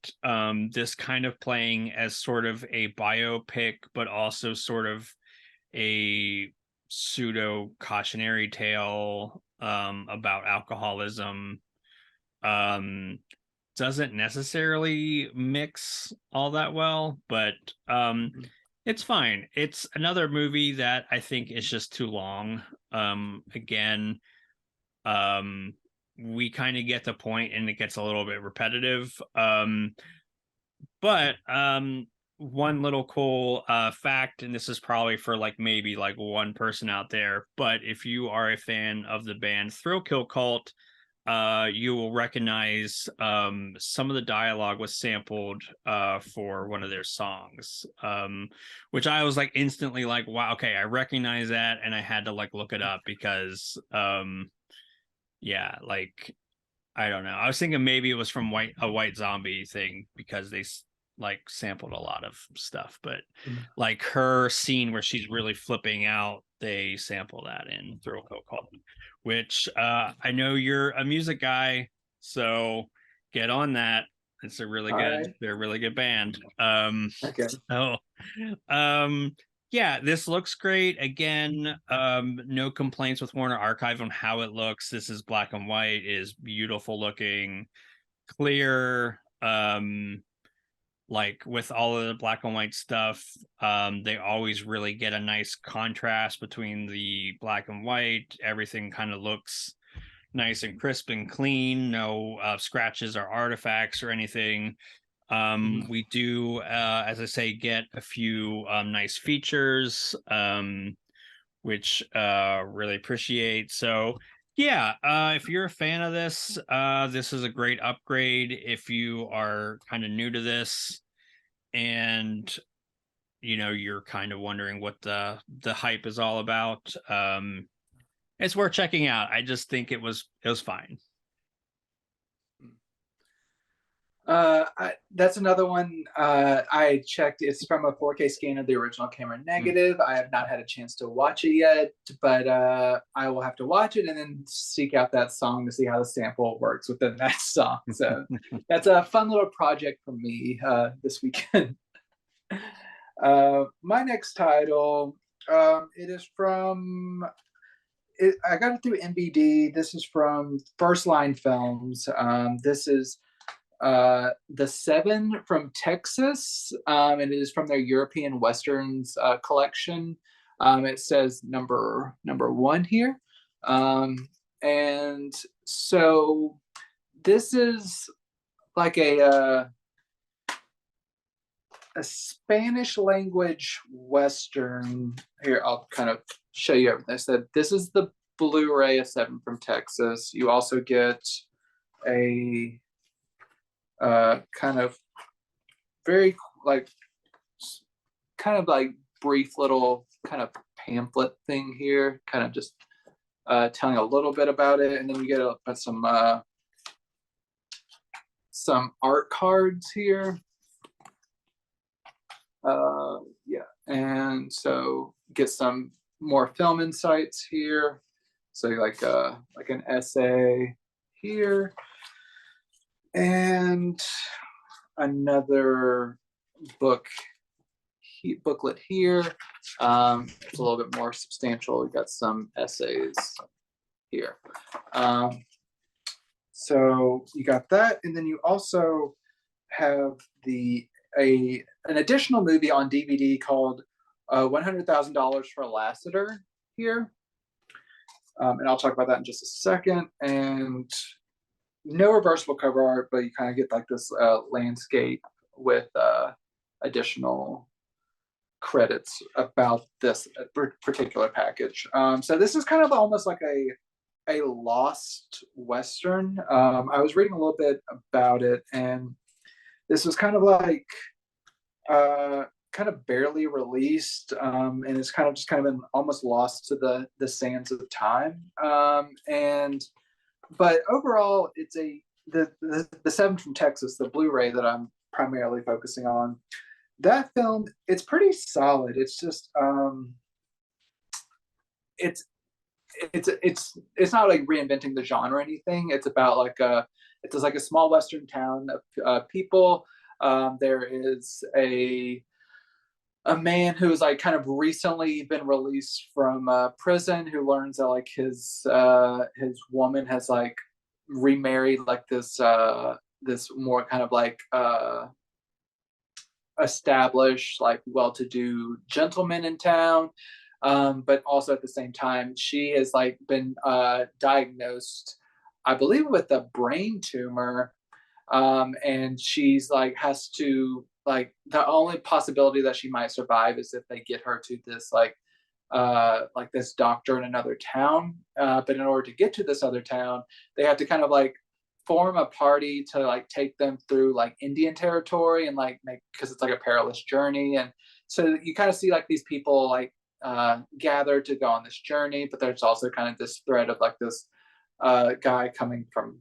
this kind of playing as sort of a biopic, but also sort of a pseudo cautionary tale about alcoholism doesn't necessarily mix all that well, but it's fine. It's another movie that I think is just too long. Again, we kind of get the point and it gets a little bit repetitive. But one little cool fact, and this is probably for like maybe like one person out there, but if you are a fan of the band Thrill Kill Cult, you will recognize some of the dialogue was sampled for one of their songs, which I was like instantly like, wow, okay, I recognize that, and I had to like look it up because yeah, like, I don't know, I was thinking maybe it was from a White Zombie thing because they like sampled a lot of stuff, but like her scene where she's really flipping out, they sample that in Thrill Kill Cult, which I know you're a music guy, so get on that. It's a really good, they're a really good band. Okay. So um Yeah, this looks great. Again, no complaints with Warner Archive on how it looks. This is black and white, it is beautiful looking, clear. Like with all of the black and white stuff, they always really get a nice contrast between the black and white. Everything kind of looks nice and crisp and clean, no scratches or artifacts or anything. We do, as I say, get a few nice features, which really appreciate. So yeah, if you're a fan of this, this is a great upgrade. If you are kind of new to this and you're kind of wondering what the hype is all about, it's worth checking out. I just think it was fine. That's another one I checked. It's from a 4K scan of the original camera negative. I have not had a chance to watch it yet, but I will have to watch it and then seek out that song to see how the sample works within that song. So that's a fun little project for me this weekend. My next title, it is from. I got it through MBD. This is from First Line Films. This is The Seven from Texas, and it is from their European Westerns collection. It says number one here, and so this is like a Spanish language Western. Here, I'll kind of show you everything. I said this is the Blu-ray of Seven from Texas. You also get a kind of very kind of like brief little kind of pamphlet thing here, kind of just telling a little bit about it, and then you get some art cards here. Yeah, and so get some more film insights here. So like an essay here, and another booklet here. It's a little bit more substantial. We got some essays here. So you got that, and then you also have an additional movie on DVD called $100,000 for Lassiter here. And I'll talk about that in just a second. And no reversible cover art, but you kind of get like this landscape with additional credits about this particular package. So this is kind of almost like a lost Western. I was reading a little bit about it, and this was kind of like kind of barely released, and it's kind of been almost lost to the sands of time. But overall, it's the Seven from Texas, the Blu-ray that I'm primarily focusing on. That film, it's pretty solid. It's just it's not like reinventing the genre or anything. It's about it's like a small Western town of people. There is a man who's like kind of recently been released from prison, who learns that like his woman has like remarried like this more kind of like established like well-to-do gentleman in town, but also at the same time she has like been diagnosed, I believe, with a brain tumor, and she's like has to like the only possibility that she might survive is if they get her to this like this doctor in another town, but in order to get to this other town they have to kind of like form a party to like take them through like Indian territory and like make, because it's like a perilous journey. And so you kind of see like these people like gather to go on this journey, but there's also kind of this thread of like this guy coming from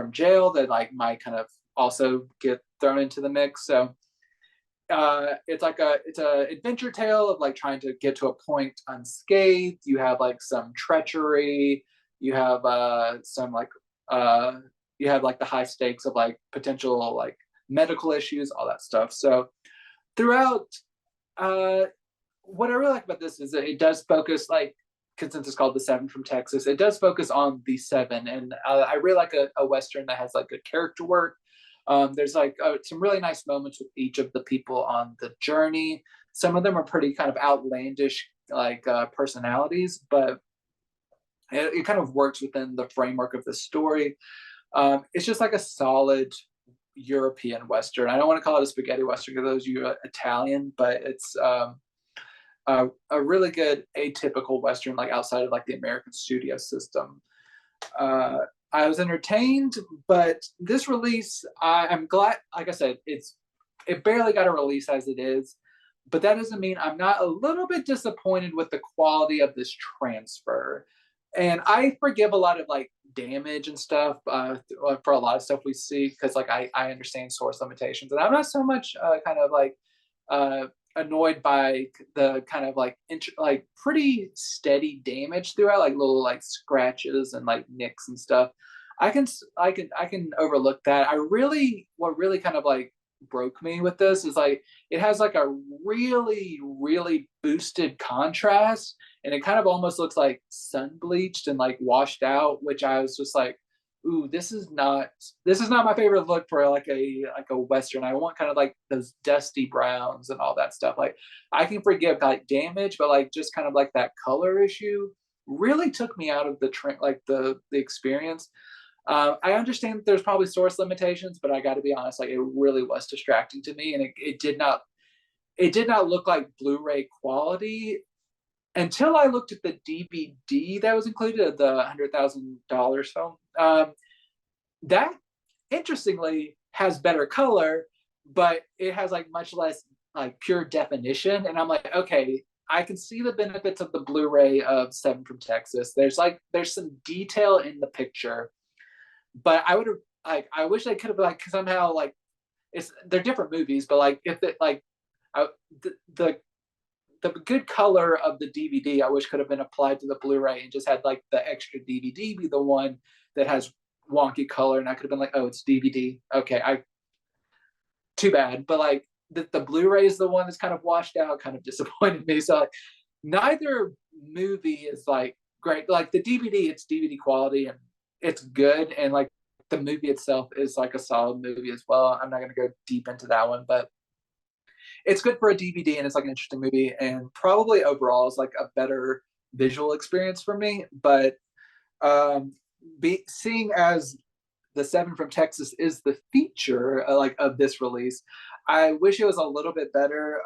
jail that like might kind of also get thrown into the mix. So it's an adventure tale of like trying to get to a point unscathed. You have like some treachery, you have some like you have like the high stakes of like potential like medical issues, all that stuff. So throughout what I really like about this is that it does focus, like, since it's called The Seven from Texas, it does focus on the seven, and I really like a western that has like good character work. There's like some really nice moments with each of the people on the journey. Some of them are pretty kind of outlandish, like personalities, but it kind of works within the framework of the story. It's just like a solid European Western. I don't want to call it a spaghetti Western because those you Italian, but it's a really good atypical Western, like outside of like the American studio system. I was entertained, but this release, I'm glad. Like I said, it barely got a release as it is, but that doesn't mean I'm not a little bit disappointed with the quality of this transfer. And I forgive a lot of like damage and stuff for a lot of stuff we see because like I understand source limitations, and I'm not so much kind of like uh, annoyed by the kind of like like pretty steady damage throughout, like little like scratches and like nicks and stuff. I can overlook that. What really kind of like broke me with this is like it has like a really boosted contrast, and it kind of almost looks like sun bleached and like washed out, which I was just like, ooh, this is not my favorite look for like a western. I want kind of like those dusty browns and all that stuff. Like I can forgive like damage, but like just kind of like that color issue really took me out of the experience. I understand that there's probably source limitations, but I got to be honest, like it really was distracting to me, and it did not look like Blu-ray quality until I looked at the DVD that was included at the $100,000 film. That interestingly has better color, but it has like much less like pure definition. And I'm like, okay, I can see the benefits of the Blu-ray of Seven from Texas. There's some detail in the picture, but I would have like I wish they could have like somehow like they're different movies, but like if it like I, the good color of the DVD I wish could have been applied to the Blu-ray and just had like the extra DVD be the one that has wonky color, and I could have been like, oh, it's DVD. Okay, I too bad. But like the Blu-ray is the one that's kind of washed out, kind of disappointed me. So like, neither movie is like great. Like the DVD, it's DVD quality and it's good, and like the movie itself is like a solid movie as well. I'm not going to go deep into that one, but it's good for a DVD and it's like an interesting movie, and probably overall is like a better visual experience for me. But seeing as the Seven from Texas is the feature like of this release, I wish it was a little bit better.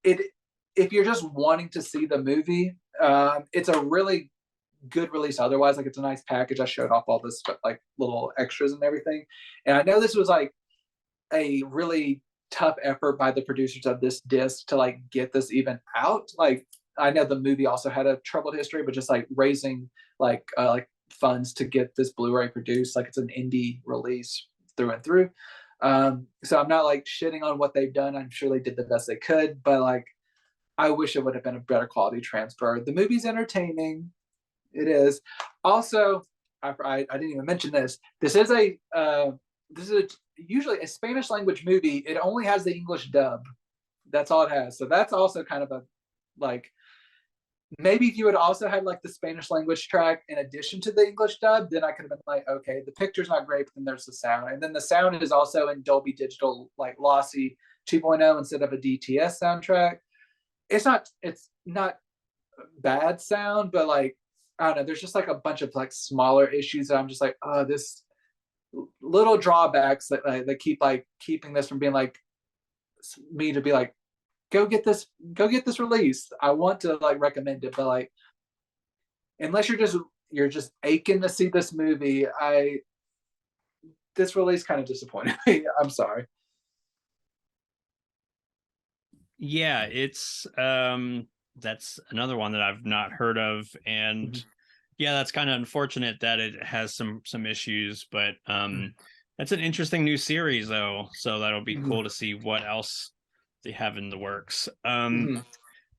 It If you're just wanting to see the movie, it's a really good release. Otherwise, like it's a nice package. I showed off all this like little extras and everything, and I know this was like a really tough effort by the producers of this disc to like get this even out. Like I know the movie also had a troubled history, but just like raising like funds to get this Blu-ray produced, like it's an indie release through and through. So I'm not like shitting on what they've done. I'm sure they did the best they could, but like I wish it would have been a better quality transfer. The movie's entertaining. It is. Also, I didn't even mention this. This is usually a Spanish language movie. It only has the English dub. That's all it has. So that's also kind of a like maybe if you had also had like the Spanish language track in addition to the English dub, then I could have been like, okay, the picture's not great, but then there's the sound. And then the sound is also in Dolby Digital, like lossy 2.0 instead of a DTS soundtrack. It's not bad sound, but like I don't know, there's just like a bunch of like smaller issues that I'm just like, oh, this little drawbacks that keep like keeping this from being like me to be like, go get this release. I want to like recommend it, but like unless you're just aching to see this movie, this release kind of disappointed me. I'm sorry. Yeah, it's that's another one that I've not heard of, and Mhm. yeah, that's kind of unfortunate that it has some issues, but that's an interesting new series though, so that'll be Mhm. cool to see what else they have in the works. Mhm.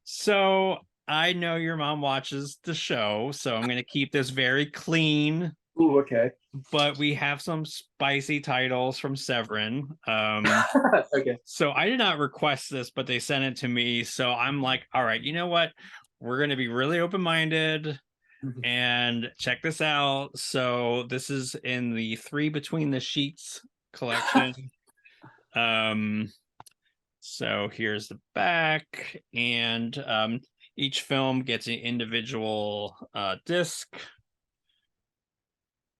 So I know your mom watches the show, so I'm going to keep this very clean Ooh, okay. but we have some spicy titles from Severin. Okay. So I did not request this, but they sent it to me. So I'm like, all right, you know what? We're going to be really open minded and check this out. So this is in the Three Between the Sheets collection. So here's the back, and each film gets an individual disc,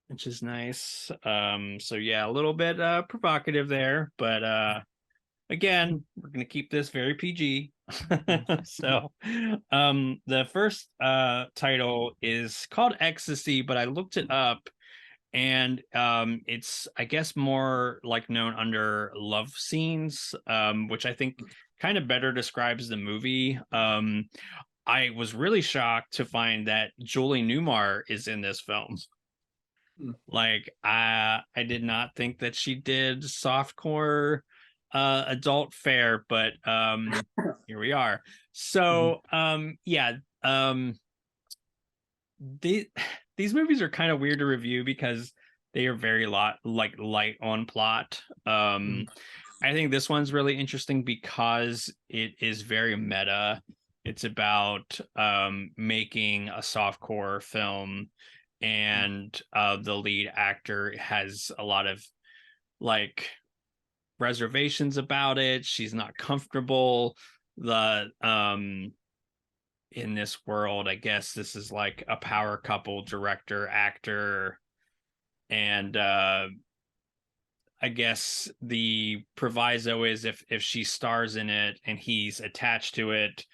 which is nice. So yeah, a little bit provocative there, but again, we're gonna keep this very PG. So the first title is called Ecstasy, but I looked it up, and it's, I guess, more like known under love scenes, which I think kind of better describes the movie. I was really shocked to find that Julie Newmar is in this film. Like, I did not think that she did softcore adult fare, but here we are. So yeah, the these movies are kind of weird to review because they are very light on plot. I think this one's really interesting because it is very meta. It's about making a softcore film, and the lead actor has a lot of like reservations about it. She's not comfortable. The In this world, I guess this is like a power couple, director, actor, and I guess the proviso is if she stars in it and he's attached to it,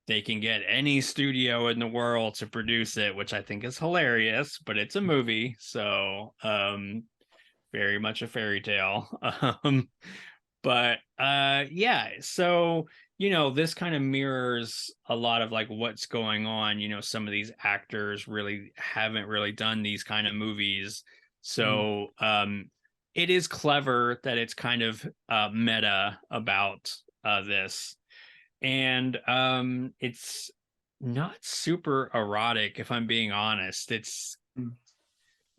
they can get any studio in the world to produce it, which I think is hilarious, but it's a movie, so very much a fairy tale. But yeah, so this kind of mirrors a lot of like what's going on. Some of these actors really haven't really done these kind of movies, so it is clever that it's kind of meta about this, and it's not super erotic, if I'm being honest. It's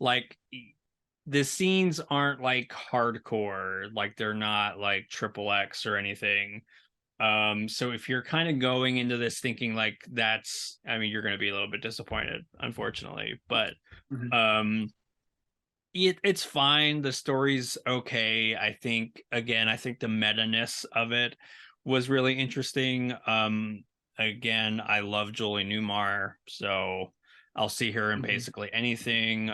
like the scenes aren't like hardcore, like they're not like triple X or anything. So if you're kind of going into this thinking like that's, I mean, you're going to be a little bit disappointed, unfortunately, but um it's fine. The story's okay. I think the meta-ness of it was really interesting. Again, I love Julie Newmar, so I'll see her in basically anything.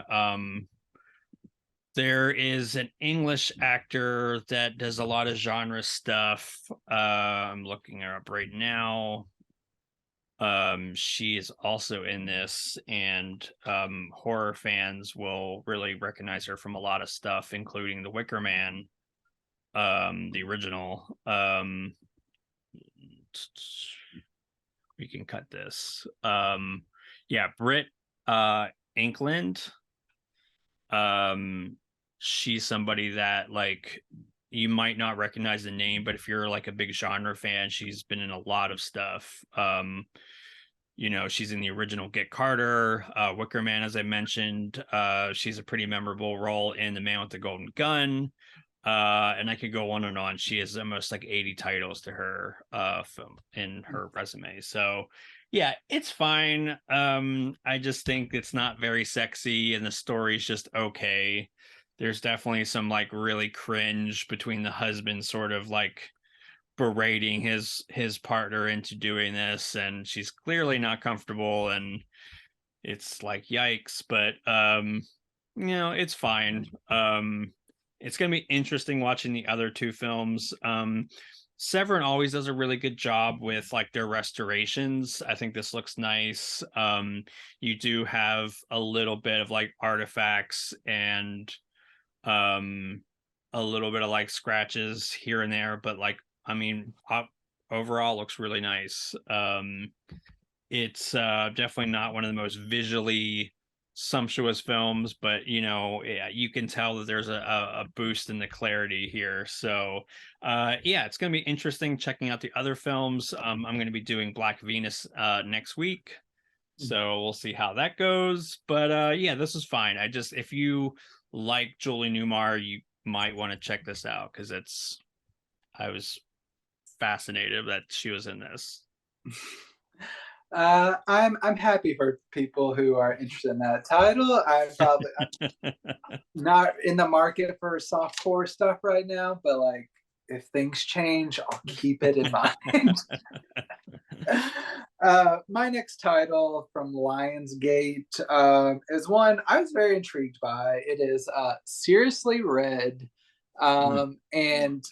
There is an English actor that does a lot of genre stuff. I'm looking her up right now. She is also in this, and horror fans will really recognize her from a lot of stuff, including The Wicker Man, the original. We can cut this. Yeah, Britt Inkland. She's somebody that like you might not recognize the name, but if you're like a big genre fan, she's been in a lot of stuff. She's in the original Get Carter, Wicker Man, as I mentioned. She's a pretty memorable role in The Man with the Golden Gun. And I could go on and on. She has almost like 80 titles to her film in her resume. So yeah, it's fine. I just think it's not very sexy and the story's just okay. There's definitely some like really cringe between the husband sort of like berating his partner into doing this, and she's clearly not comfortable, and it's like yikes, but it's fine. It's gonna be interesting watching the other two films. Severin always does a really good job with like their restorations. I think this looks nice. You do have a little bit of like artifacts and a little bit of like scratches here and there, but like, I mean, overall looks really nice. It's definitely not one of the most visually sumptuous films, but you can tell that there's a boost in the clarity here. So yeah, it's going to be interesting checking out the other films. I'm going to be doing Black Venus next week. So we'll see how that goes. But yeah, this is fine. If you like Julie Newmar, you might want to check this out because I was fascinated that she was in this. I'm happy for people who are interested in that title. I'm probably not in the market for softcore stuff right now, but like if things change, I'll keep it in mind. My next title from Lionsgate is one I was very intrigued by. It is Seriously Red. And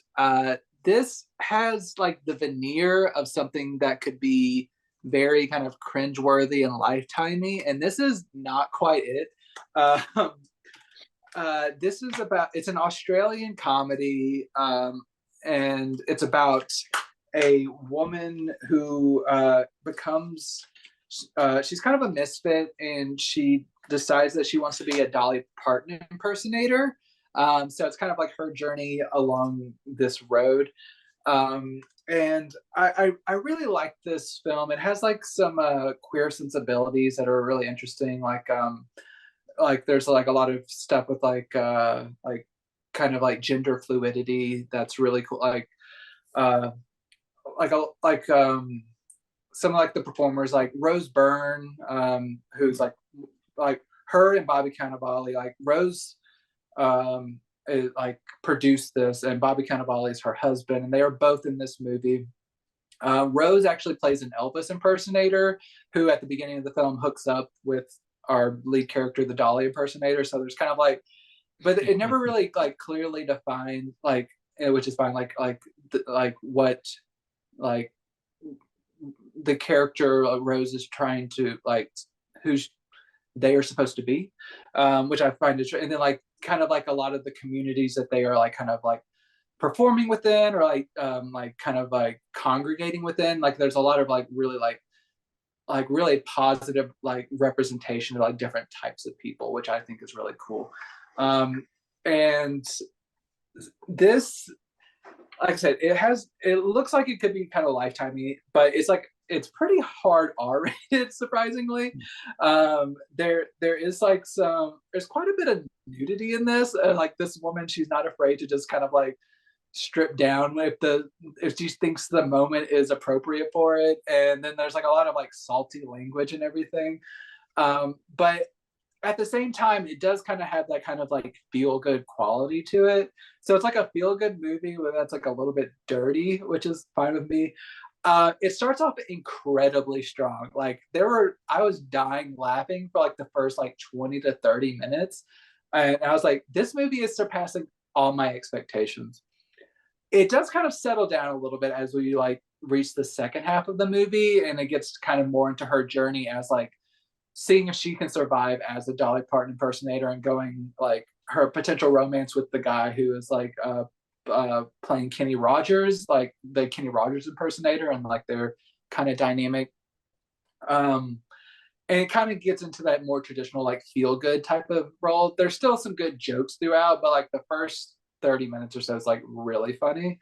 this has like the veneer of something that could be very kind of cringeworthy and lifetimey, and this is not quite it. This is it's an Australian comedy, and it's about a woman who becomes she's kind of a misfit, and she decides that she wants to be a Dolly Parton impersonator. So it's kind of like her journey along this road. And I really like this film. It has like some queer sensibilities that are really interesting. Like there's like a lot of stuff with like kind of like gender fluidity that's really cool. Some of like the performers like Rose Byrne, who's like her and Bobby Cannavale. Like Rose like produced this, and Bobby Cannavale is her husband, and they are both in this movie. Rose actually plays an Elvis impersonator who at the beginning of the film hooks up with our lead character, the Dolly impersonator. So there's kind of like, but it never really like clearly defined like, which is fine, like what like the character Rose is trying to like who's they are supposed to be, which I find interesting. And then like kind of like a lot of the communities that they are like kind of like performing within, or like kind of like congregating within. Like there's a lot of like really positive like representation of like different types of people, which I think is really cool. And this, like I said, it looks like it could be kind of lifetimey, but it's pretty hard R-rated, surprisingly. There is like there's quite a bit of nudity in this. Like this woman, she's not afraid to just kind of like strip down if she thinks the moment is appropriate for it. And then there's like a lot of like salty language and everything. But at the same time, it does kind of have that kind of like feel good quality to it. So it's like a feel good movie that's like a little bit dirty, which is fine with me. It starts off incredibly strong. Like I was dying laughing for like the first like 20 to 30 minutes. And I was like, this movie is surpassing all my expectations. It does kind of settle down a little bit as we like reach the second half of the movie, and it gets kind of more into her journey as like seeing if she can survive as a Dolly Parton impersonator, and going like her potential romance with the guy who is like playing Kenny Rogers, like the Kenny Rogers impersonator, and like their kind of dynamic. And it kind of gets into that more traditional like feel good type of role. There's still some good jokes throughout, but like the first 30 minutes or so is like really funny.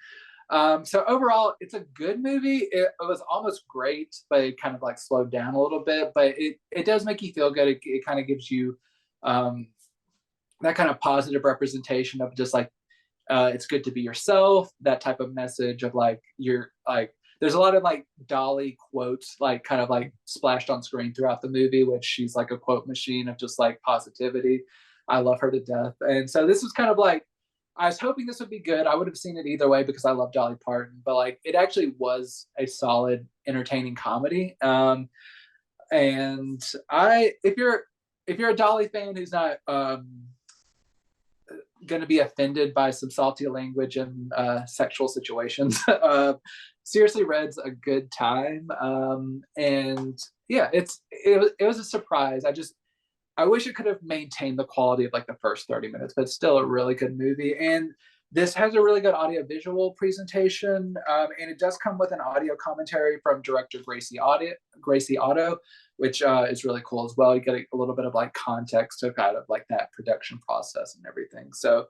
So overall, it's a good movie. It was almost great, but it kind of like slowed down a little bit. But it does make you feel good. It kind of gives you that kind of positive representation of just like it's good to be yourself. That type of message of like you're like. There's a lot of like Dolly quotes, like kind of like splashed on screen throughout the movie, which she's like a quote machine of just like positivity. I love her to death. And so this was kind of like, I was hoping this would be good. I would have seen it either way because I love Dolly Parton, but like it actually was a solid, entertaining comedy. And if you're a Dolly fan who's not going to be offended by some salty language and sexual situations, Seriously Red's a good time. And yeah, it was a surprise. I wish it could have maintained the quality of like the first 30 minutes, but it's still a really good movie. And this has a really good audio visual presentation. And it does come with an audio commentary from director Gracie Otto, which is really cool as well. You get a little bit of like context to kind of like that production process and everything. So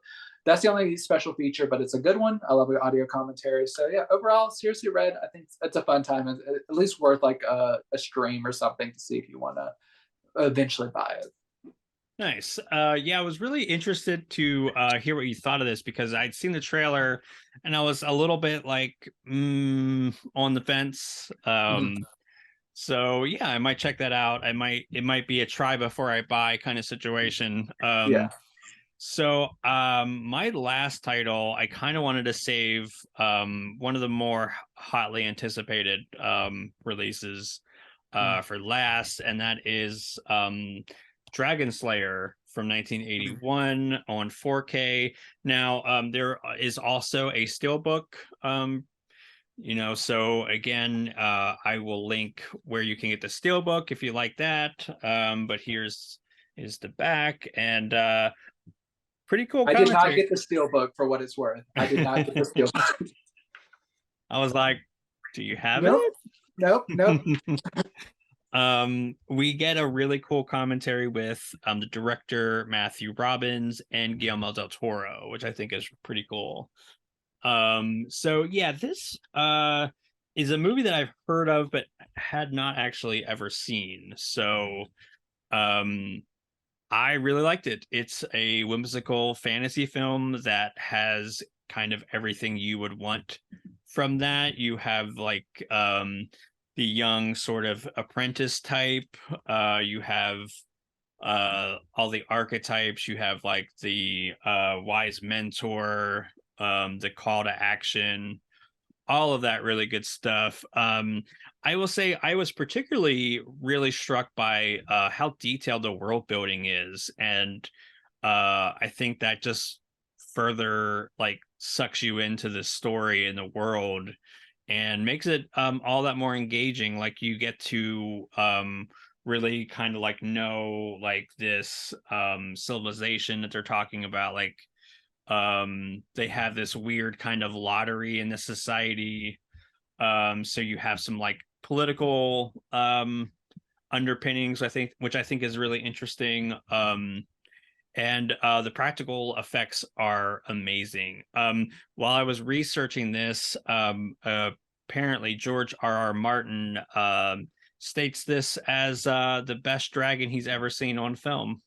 that's the only special feature, but it's a good one. I love the audio commentary. So yeah, overall, seriously, Red, I think it's a fun time. At least worth like a stream or something to see if you want to eventually buy it. Nice. Yeah, I was really interested to hear what you thought of this because I'd seen the trailer and I was a little bit like on the fence. So yeah, I might check that out. It might be a try before I buy kind of situation. Yeah. So my last title, I kind of wanted to save one of the more hotly anticipated releases for last, and that is Dragonslayer from 1981 on 4K. Now, there is also a steelbook, so again, I will link where you can get the steelbook if you like that. But here's is the back, and pretty cool I commentary. did not get the steelbook for what it's worth. I did not get the steelbook. I was like, do you have Nope. it? Nope. We get a really cool commentary with the director Matthew Robbins and Guillermo del Toro, which I think is pretty cool. So yeah, this is a movie that I've heard of but had not actually ever seen. So I really liked it. It's a whimsical fantasy film that has kind of everything you would want from that. You have like the young sort of apprentice type. You have all the archetypes. You have like the wise mentor, the call to action, all of that really good stuff. I will say I was particularly really struck by how detailed the world building is, and I think that just further like sucks you into the story and the world and makes it all that more engaging. Like you get to really kind of like know like this civilization that they're talking about. Like they have this weird kind of lottery in the society. So you have some like political underpinnings, I think, which I think is really interesting. And the practical effects are amazing. While I was researching this, apparently George R.R. Martin states this as the best dragon he's ever seen on film.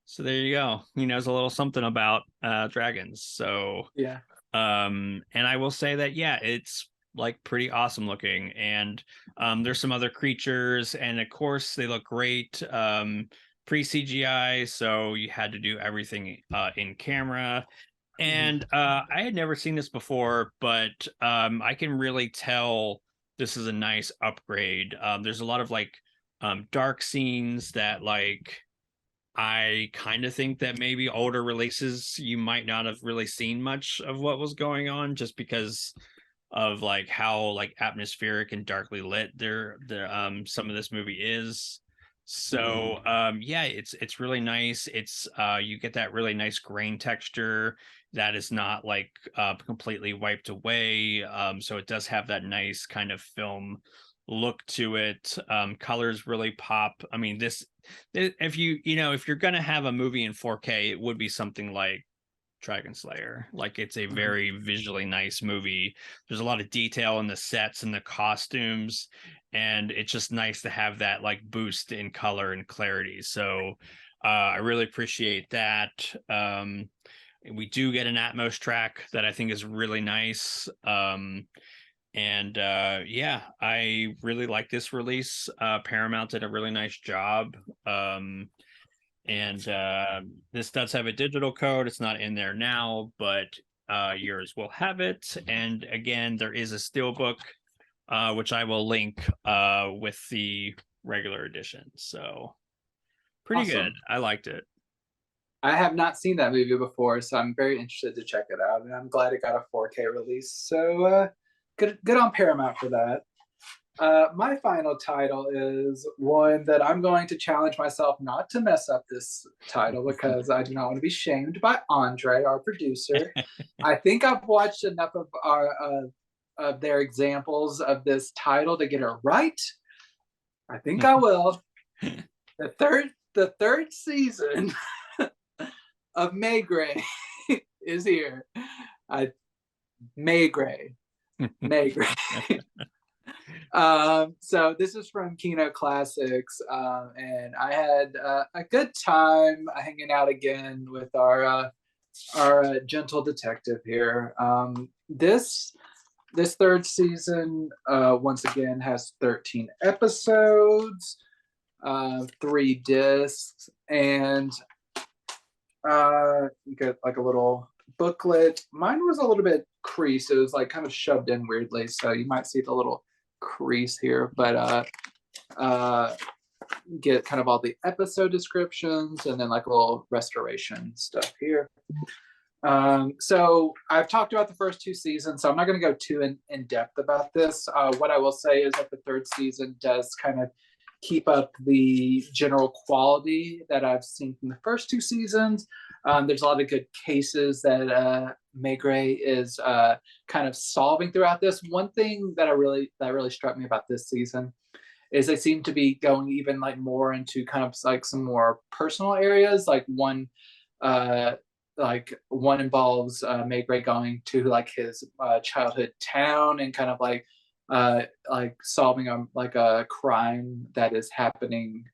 So there you go. He knows a little something about dragons. So yeah. And I will say that yeah, it's like pretty awesome looking, and there's some other creatures, and of course they look great pre-CGI, so you had to do everything in camera. And I had never seen this before, but I can really tell this is a nice upgrade. There's a lot of like dark scenes that like I kind of think that maybe older releases you might not have really seen much of what was going on, just because of like how like atmospheric and darkly lit some of this movie is. So yeah, it's really nice. It's you get that really nice grain texture that is not like completely wiped away. So it does have that nice kind of film look to it. Colors really pop. I mean, if you're gonna have a movie in 4K, it would be something like Dragonslayer. Like it's a very visually nice movie. There's a lot of detail in the sets and the costumes, and it's just nice to have that like boost in color and clarity. So I really appreciate that. We do get an Atmos track that I think is really nice. And yeah, I really like this release. Paramount did a really nice job. And this does have a digital code. It's not in there now, but yours will have it. And again, there is a steelbook, which I will link with the regular edition. So pretty Awesome. good. I liked it. I have not seen that movie before, so I'm very interested to check it out, and I'm glad it got a 4K release. So good on Paramount for that. My final title is one that I'm going to challenge myself not to mess up this title because I do not want to be shamed by Andre, our producer. I think I've watched enough of their examples of this title to get it right. I think I will. The third season of Maigret is here. Maigret. So this is from Kino Classics, and I had a good time hanging out again with our gentle detective here. This third season, once again, has 13 episodes, 3 discs, and you get like a little booklet. Mine was a little bit creased. It was like kind of shoved in weirdly, so you might see the little crease here, but get kind of all the episode descriptions and then like a little restoration stuff here. So I've talked about the first 2 seasons, so I'm not going to go too in depth about this. What I will say is that the third season does kind of keep up the general quality that I've seen from the first 2 seasons. There's a lot of good cases that Maigret is kind of solving throughout this. One thing that really struck me about this season is they seem to be going even like more into kind of like some more personal areas. Like one involves Maigret going to like his childhood town and kind of like solving a crime that is happening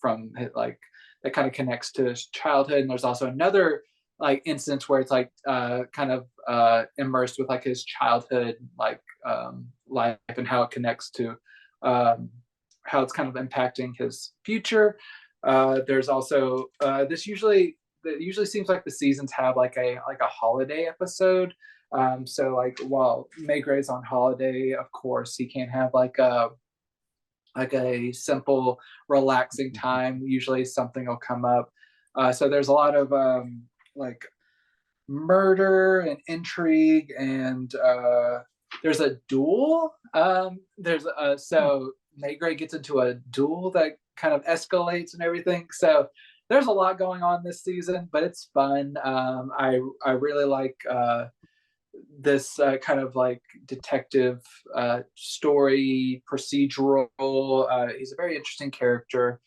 from like that kind of connects to his childhood. And there's also another like instance where it's like kind of immersed with like his childhood like life and how it connects to how it's kind of impacting his future. There's also it usually seems like the seasons have like a holiday episode. So like while Maigret's on holiday, of course he can't have like a simple relaxing time. Usually something will come up. So there's a lot of like murder and intrigue, and there's a duel. So Maigret gets into a duel that kind of escalates and everything. So there's a lot going on this season, but it's fun. I really like this kind of like detective story procedural. He's a very interesting character.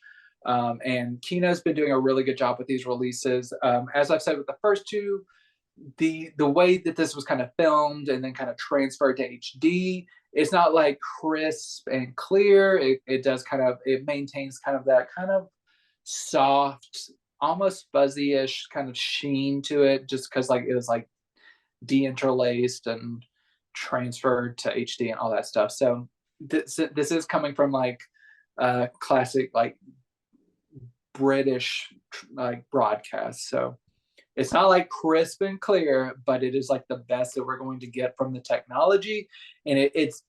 And Kino's been doing a really good job with these releases. As I've said with the first 2, the way that this was kind of filmed and then kind of transferred to HD, it's not like crisp and clear. It maintains kind of that kind of soft, almost fuzzy-ish kind of sheen to it, just because like it was like deinterlaced and transferred to HD and all that stuff. So this is coming from like classic like British like broadcast. So it's not like crisp and clear, but it is like the best that we're going to get from the technology, and it's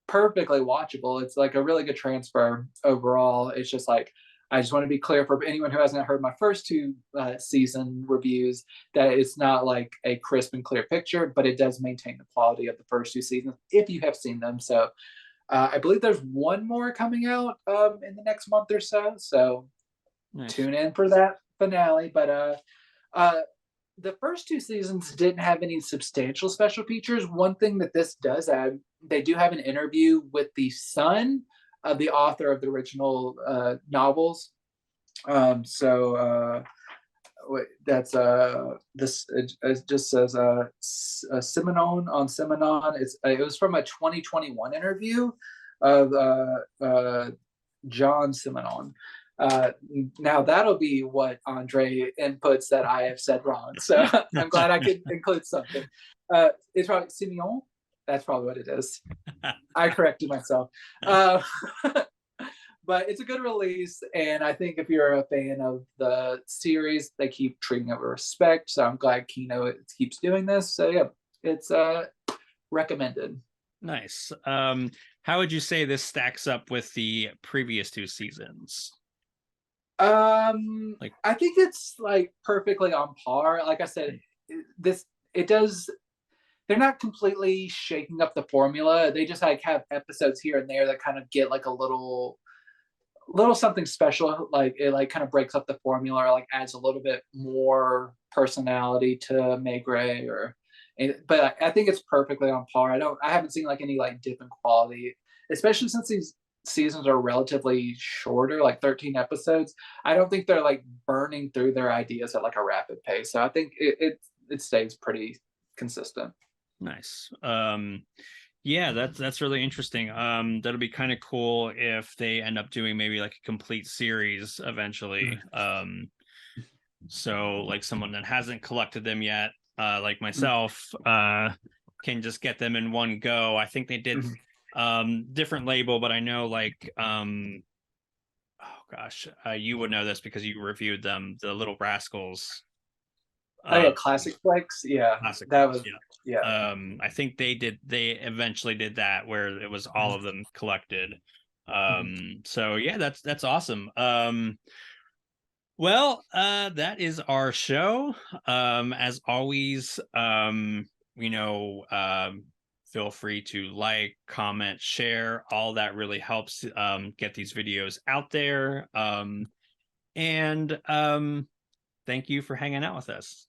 perfectly watchable. It's like a really good transfer overall. It's just like, I just want to be clear for anyone who hasn't heard my first 2 season reviews that it's not like a crisp and clear picture, but it does maintain the quality of the first 2 seasons if you have seen them. So I believe there's one more coming out in the next month or so. So nice. Tune in for that finale. But the first 2 seasons didn't have any substantial special features. One thing that this does add, they do have an interview with the son of the author of the original novels. That's this it just says Simenon on Simenon. It was from a 2021 interview of John Simenon. Now that'll be what Andre inputs that I have said wrong. So I'm glad I could include something. It's probably Simeon. That's probably what it is. I corrected myself. But it's a good release, and I think if you're a fan of the series, they keep treating it with respect. So I'm glad Kino keeps doing this. So yeah, it's recommended. Nice. How would you say this stacks up with the previous 2 seasons? I think it's like perfectly on par. Like I said, they're not completely shaking up the formula. They just like have episodes here and there that kind of get like a little something special. Like it like kind of breaks up the formula, or like adds a little bit more personality to Maigret. But I think it's perfectly on par. I haven't seen like any like dip in quality, especially since seasons are relatively shorter, like 13 episodes, I don't think they're like burning through their ideas at like a rapid pace. So I think it stays pretty consistent. Nice. Yeah, that's really interesting. That'll be kind of cool if they end up doing maybe like a complete series eventually. So like someone that hasn't collected them yet, like myself, can just get them in one go. I think they did different label, but I know like oh gosh, you would know this because you reviewed them, the Little Rascals. Oh yeah, Classic Flex. Yeah, Classic that Flex, was yeah. yeah. I think they eventually did that where it was all of them collected. So yeah, that's awesome. Well, that is our show. As always, you know, feel free to like, comment, share. All that really helps get these videos out there. And thank you for hanging out with us.